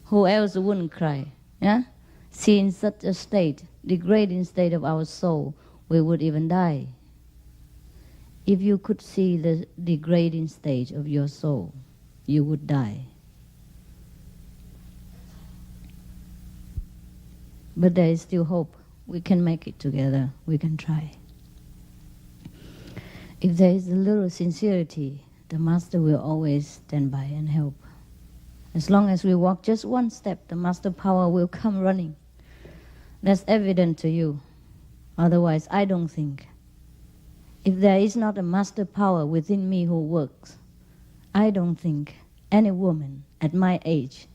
Who else wouldn't cry? Yeah? See, in such a state, degrading state of our soul, we would even die. If you could see the degrading stage of your soul, you would die. But there is still hope. We can make it together. We can try. If there is a little sincerity, the master will always stand by and help. As long as we walk just one step, the master power will come running. That's evident to you. Otherwise, I don't think. If there is not a master power within me who works, I don't think any woman at my age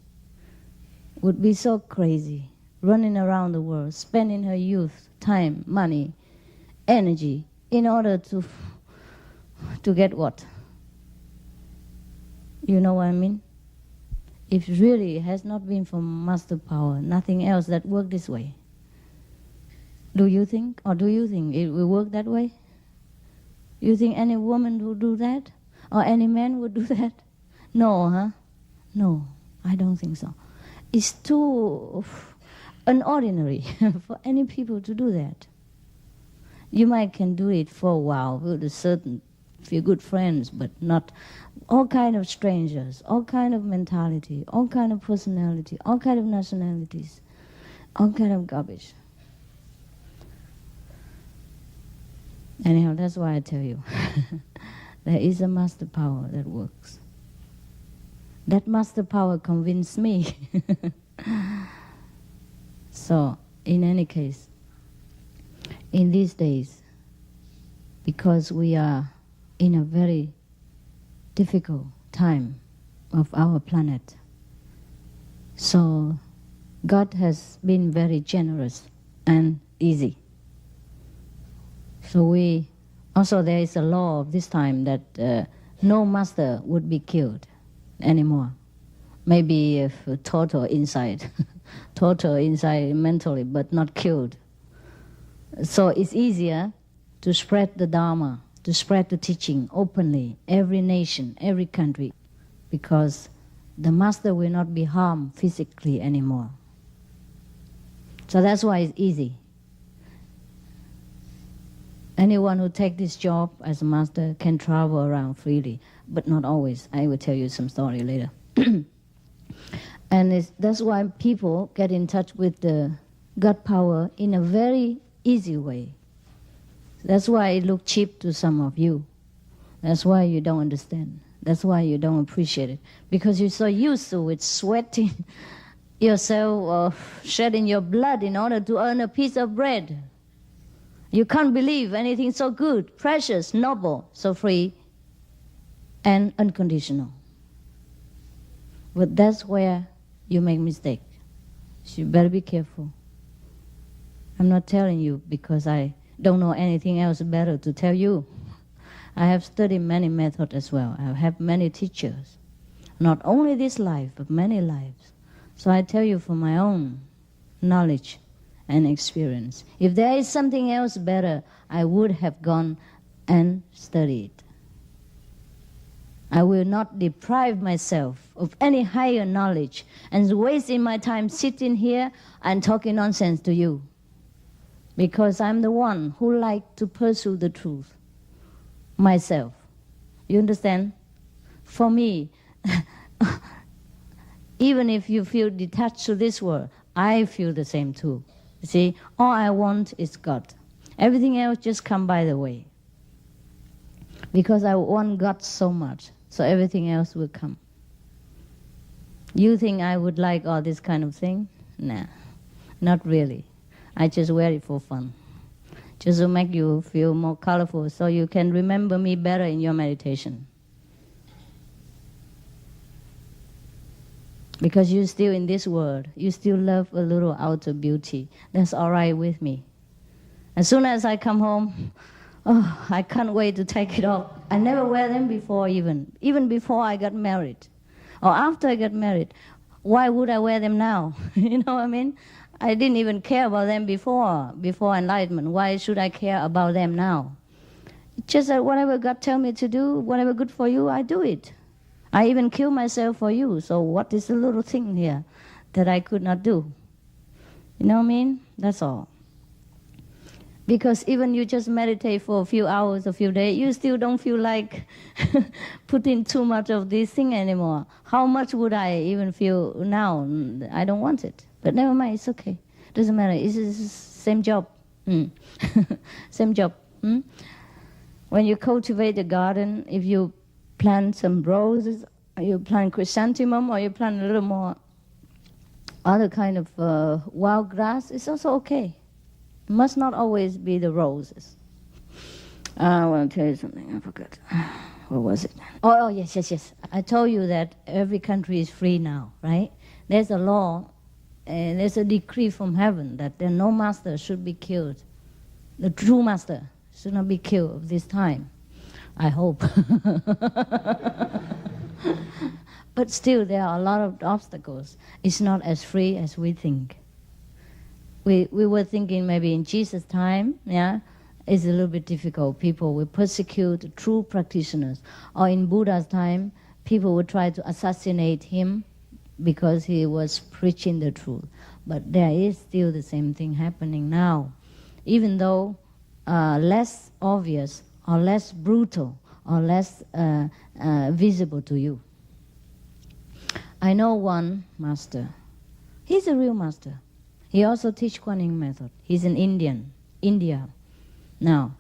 would be so crazy, running around the world, spending her youth, time, money, energy, in order to get what? You know what I mean? If really it has not been for master power, nothing else that worked this way. Do you think it will work that way? You think any woman would do that? Or any man would do that? No, huh? No, I don't think so. It's too unordinary for any people to do that. You might can do it for a while with a certain few good friends, but not all kind of strangers, all kind of mentality, all kind of personality, all kind of nationalities, all kind of garbage. Anyhow, that's why I tell you, there is a master power that works. That master power convinced me. So, in any case, in these days, because we are in a very difficult time of our planet, so God has been very generous and easy. So there is a law of this time that no master would be killed anymore. Maybe if total inside mentally, but not killed. So it's easier to spread the Dharma, to spread the teaching openly, every nation, every country, because the master will not be harmed physically anymore. So that's why it's easy. Anyone who takes this job as a master can travel around freely, but not always. I will tell you some story later. And that's why people get in touch with the God power in a very easy way. That's why it looks cheap to some of you. That's why you don't understand. That's why you don't appreciate it. Because you're so used to it, sweating yourself or shedding your blood in order to earn a piece of bread. You can't believe anything so good, precious, noble, so free, and unconditional. But that's where you make mistake. So you better be careful. I'm not telling you because I don't know anything else better to tell you. I have studied many methods as well. I have many teachers. Not only this life, but many lives. So I tell you from my own knowledge and experience. If there is something else better, I would have gone and studied. I will not deprive myself of any higher knowledge and wasting my time sitting here and talking nonsense to you. Because I'm the one who likes to pursue the truth myself. You understand? For me, Even if you feel detached to this world, I feel the same too. You see, all I want is God. Everything else just come by the way. Because I want God so much, so everything else will come. You think I would like all this kind of thing? Nah, not really. I just wear it for fun. Just to make you feel more colorful so you can remember me better in your meditation. Because you're still in this world, you still love a little outer beauty. That's all right with me. As soon as I come home, oh, I can't wait to take it off. I never wear them before even before I got married. Or after I got married. Why would I wear them now? You know what I mean? I didn't even care about them before enlightenment. Why should I care about them now? It's just that whatever God tell me to do, whatever good for you, I do it. I even kill myself for you. So what is the little thing here that I could not do? You know what I mean? That's all. Because even you just meditate for a few hours, a few days, you still don't feel like putting too much of this thing anymore. How much would I even feel now? I don't want it. But never mind, it's okay. Doesn't matter. It's the same job. Same job. When you cultivate a garden, if you plant some roses, or you plant chrysanthemum, or you plant a little more other kind of wild grass, it's also okay. It must not always be the roses. I want to tell you something. I forgot. What was it? Oh, yes. I told you that every country is free now, right? There's a law, and there's a decree from heaven that no master should be killed. The true master should not be killed this time. I hope. But still, there are a lot of obstacles. It's not as free as we think. We were thinking maybe in Jesus' time, it's a little bit difficult. People will persecute true practitioners. Or in Buddha's time, people would try to assassinate him because he was preaching the truth. But there is still the same thing happening now. Even though less obvious or less brutal or less visible to you. I know one master. He's a real master. He also teaches Kuan Yin method. He's in India. Now,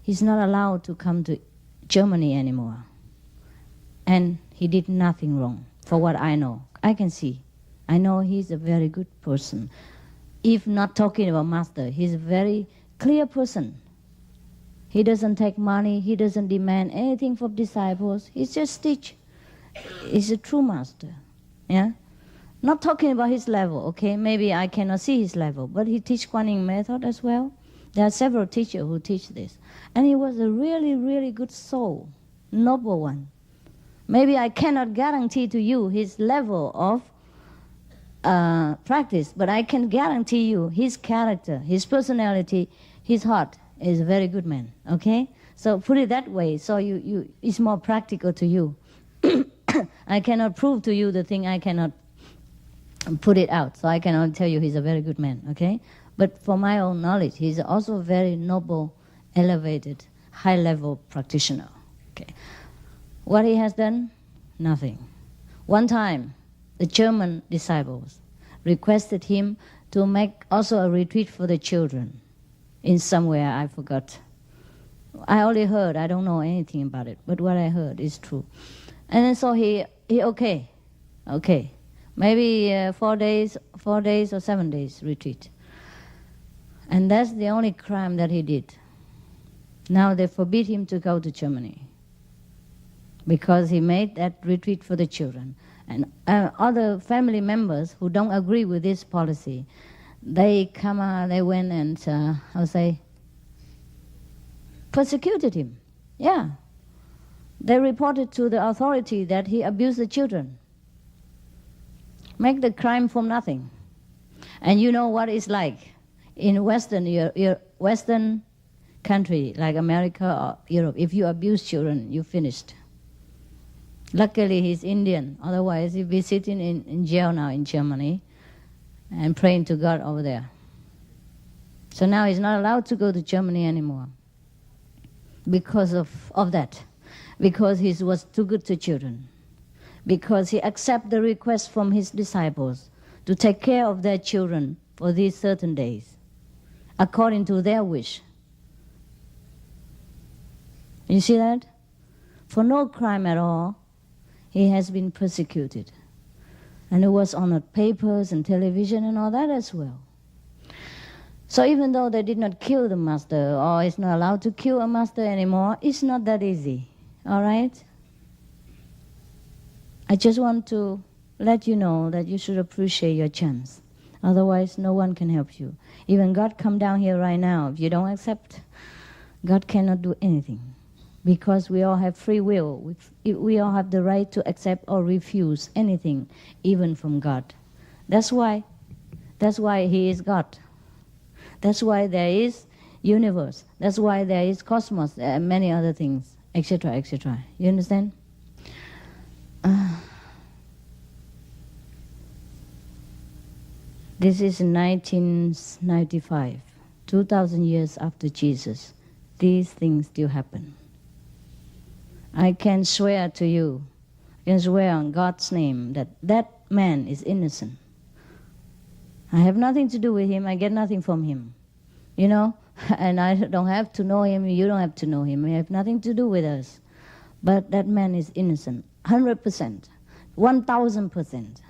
he's not allowed to come to Germany anymore. And he did nothing wrong, for what I know. I can see. I know he's a very good person. If not talking about master, he's a very clear person. He doesn't take money. He doesn't demand anything from disciples. He just teach. He's a true master. Yeah? Not talking about his level, okay? Maybe I cannot see his level, but he teach Kuan Yin method as well. There are several teachers who teach this. And he was a really, really good soul, noble one. Maybe I cannot guarantee to you his level of practice, but I can guarantee you his character, his personality, his heart is a very good man, okay? So put it that way, so it's more practical to you. I cannot prove to you the thing I cannot put it out, so I can only tell you he's a very good man, okay? But for my own knowledge, he's also a very noble, elevated, high-level practitioner, okay? What he has done? Nothing. One time, the German disciples requested him to make also a retreat for the children in somewhere, I forgot. I only heard, I don't know anything about it, but what I heard is true. And then so he okay, maybe 4 days or 7 days retreat. And that's the only crime that he did. Now they forbid him to go to Germany because he made that retreat for the children. And other family members who don't agree with this policy, they went and, persecuted him. Yeah. They reported to the authority that he abused the children. Make the crime from nothing. And you know what it's like in Western country like America or Europe. If you abuse children, you're finished. Luckily, he's Indian. Otherwise, he'd be sitting in jail now in Germany and praying to God over there. So now he's not allowed to go to Germany anymore because of that. Because he was too good to children. because he accepted the request from his disciples to take care of their children for these certain days, according to their wish. You see that? For no crime at all, he has been persecuted. And it was on the papers and television and all that as well. So even though they did not kill the master, or is not allowed to kill a master anymore, it's not that easy. All right? I just want to let you know that you should appreciate your chance. Otherwise, no one can help you. Even God come down here right now. If you don't accept, God cannot do anything. Because we all have free will. We all have the right to accept or refuse anything, even from God. That's why He is God. That's why there is universe. That's why there is cosmos and many other things, etc., etc. You understand? This is 1995, 2,000 years after Jesus. These things still happen. I can swear to you, I can swear on God's name that that man is innocent. I have nothing to do with him, I get nothing from him. You know, and I don't have to know him, you don't have to know him. He have nothing to do with us. But that man is innocent, 100%, 1,000%.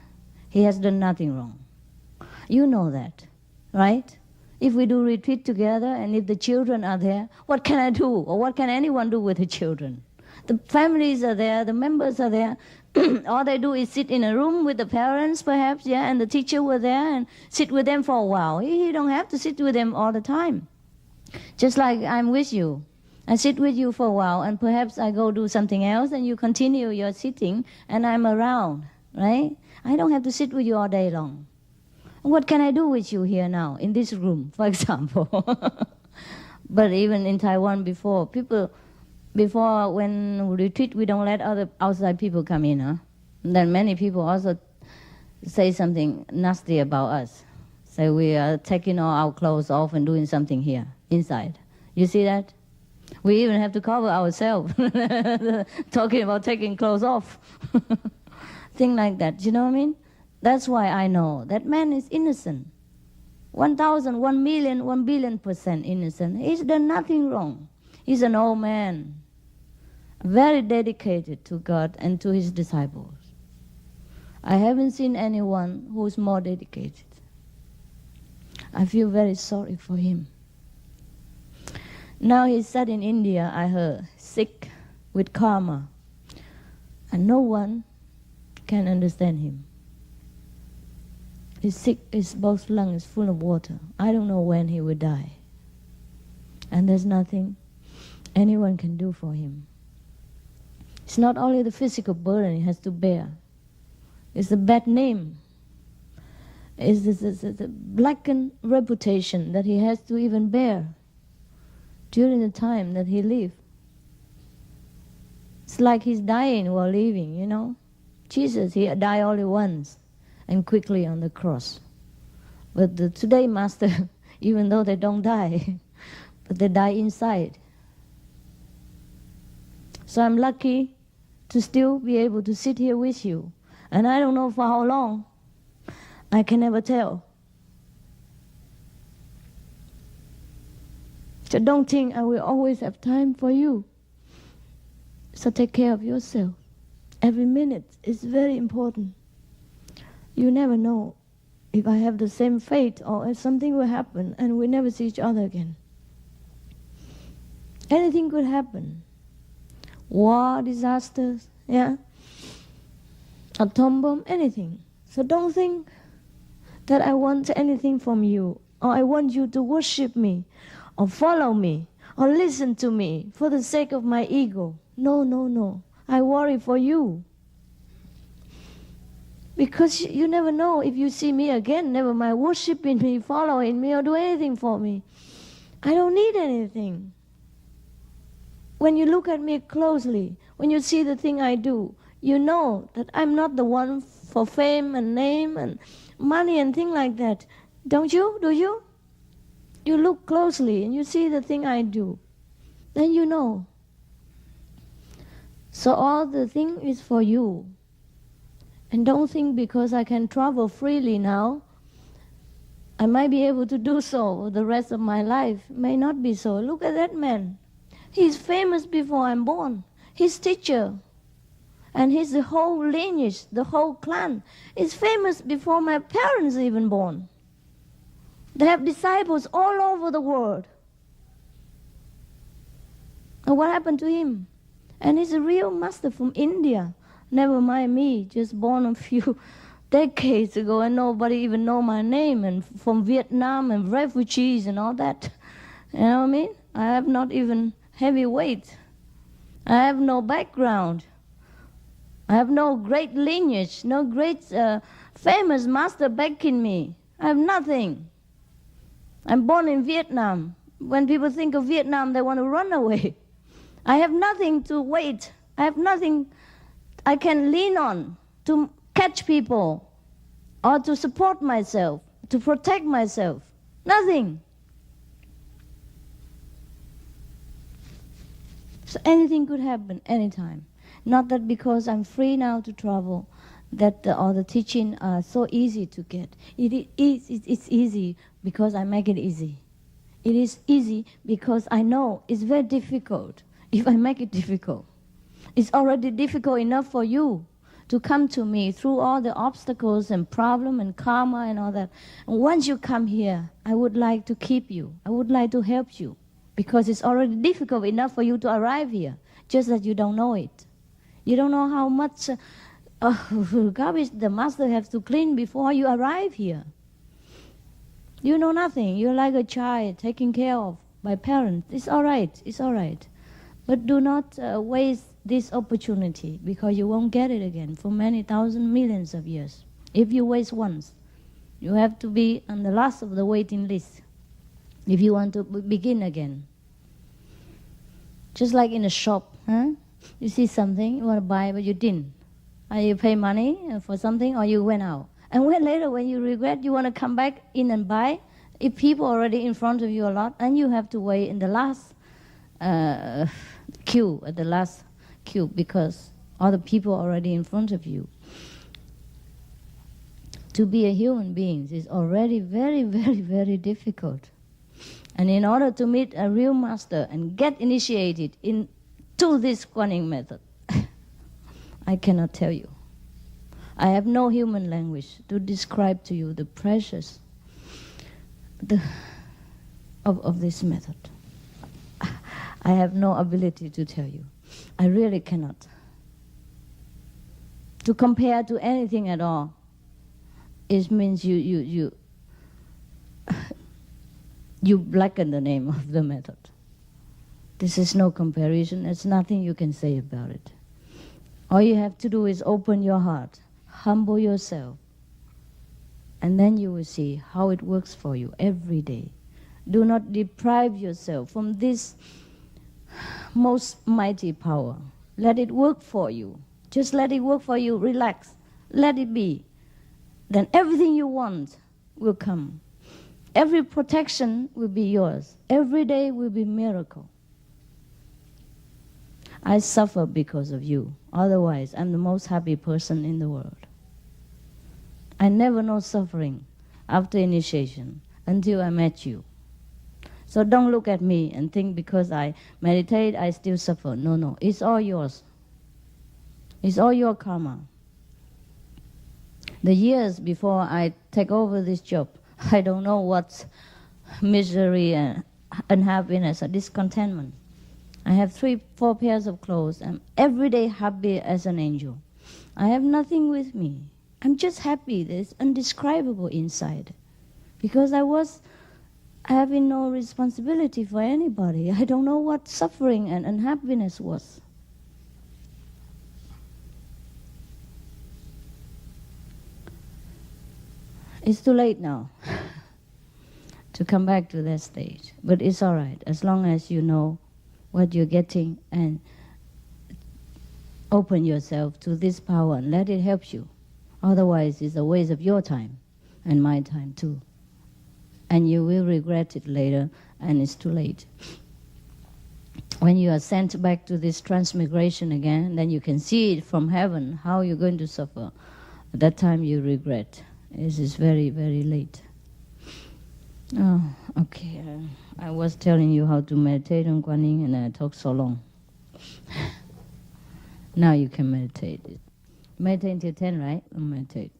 He has done nothing wrong. You know that, right? If we do retreat together and if the children are there, what can I do? Or what can anyone do with the children? The families are there, the members are there. All they do is sit in a room with the parents perhaps, yeah, and the teacher were there and sit with them for a while. You don't have to sit with them all the time. Just like I'm with you. I sit with you for a while and perhaps I go do something else and you continue your sitting and I'm around, right? I don't have to sit with you all day long. What can I do with you here now, in this room, for example? But even in Taiwan before when we retreat, we don't let other outside people come in. And then many people also say something nasty about us. Say we are taking all our clothes off and doing something here, inside. You see that? We even have to cover ourselves, talking about taking clothes off. Thing like that, you know what I mean? That's why I know that man is innocent. 1,000, 1 million, 1 billion% innocent. He's done nothing wrong. He's an old man, very dedicated to God and to his disciples. I haven't seen anyone who's more dedicated. I feel very sorry for him. Now he's sat in India, I heard, sick with karma. And no one can understand him. He's sick, his both lungs full of water. I don't know when he will die. And there's nothing anyone can do for him. It's not only the physical burden he has to bear. It's the bad name. It's the blackened reputation that he has to even bear during the time that he lived. It's like he's dying while living, you know. Jesus, he died only once and quickly on the cross. But the today master, even though they don't die, but they die inside. So I'm lucky to still be able to sit here with you. And I don't know for how long. I can never tell. So don't think I will always have time for you. So take care of yourself. Every minute is very important. You never know if I have the same fate or if something will happen and we never see each other again. Anything could happen. War, disasters, yeah? Atom bomb, anything. So don't think that I want anything from you or I want you to worship me or follow me or listen to me for the sake of my ego. No, no, no. I worry for you. Because you never know if you see me again, never mind worshiping me, following me, or do anything for me. I don't need anything. When you look at me closely, when you see the thing I do, you know that I'm not the one for fame and name and money and things like that. Don't you? Do you? You look closely and you see the thing I do. Then you know. So all the thing is for you. And don't think because I can travel freely now, I might be able to do so the rest of my life. May not be so. Look at that man. He's famous before I'm born. His teacher and his whole lineage, the whole clan, is famous before my parents even born. They have disciples all over the world. And what happened to him? And he's a real master from India. Never mind me, just born a few decades ago and nobody even know my name, and from Vietnam and refugees and all that. You know what I mean? I have not even heavy weight. I have no background. I have no great lineage, no great famous master backing me. I have nothing. I'm born in Vietnam. When people think of Vietnam, they want to run away. I have nothing to wait. I have nothing I can lean on to catch people or to support myself, to protect myself. Nothing. So anything could happen anytime. Not that because I'm free now to travel, that all the teaching are so easy to get. It's easy because I make it easy. It is easy because I know it's very difficult if I make it difficult. It's already difficult enough for you to come to me through all the obstacles and problem and karma and all that. And once you come here, I would like to keep you. I would like to help you because it's already difficult enough for you to arrive here, just that you don't know it. You don't know how much garbage the master has to clean before you arrive here. You know nothing. You're like a child taken care of by parents. It's all right. It's all right. But do not waste this opportunity because you won't get it again for many thousand millions of years. If you waste once, you have to be on the last of the waiting list if you want to begin again. Just like in a shop, huh? You see something, you want to buy, but you didn't. And you pay money for something or you went out. And when later, when you regret, you want to come back in and buy, if people are already in front of you a lot, and you have to wait in the last queue, at the last queue, because other people are already in front of you. To be a human being is already very, very, very difficult. And in order to meet a real master and get initiated into this Kuan method, I cannot tell you. I have no human language to describe to you the precious of this method. I have no ability to tell you. I really cannot. To compare to anything at all, it means you blacken the name of the method. This is no comparison. There's nothing you can say about it. All you have to do is open your heart, humble yourself, and then you will see how it works for you every day. Do not deprive yourself from this most mighty power. Let it work for you. Just let it work for you. Relax. Let it be. Then everything you want will come. Every protection will be yours. Every day will be miracle. I suffer because of you. Otherwise, I'm the most happy person in the world. I never know suffering after initiation until I met you. So don't look at me and think because I meditate, I still suffer. No. It's all yours. It's all your karma. The years before I take over this job, I don't know what's misery and unhappiness or discontentment. I have 3-4 pairs of clothes. I'm every day happy as an angel. I have nothing with me. I'm just happy. There's indescribable inside. Because I was having no responsibility for anybody. I don't know what suffering and unhappiness was. It's too late now to come back to that stage. But it's all right, as long as you know what you're getting and open yourself to this power and let it help you. Otherwise, it's a waste of your time and my time too. And you will regret it later, and it's too late. When you are sent back to this transmigration again, then you can see it from heaven, how you're going to suffer. At that time you regret. It is very, very late. Oh, okay. I was telling you how to meditate on Guan Yin and I talked so long. Now you can meditate. Meditate until 10, right? Meditate.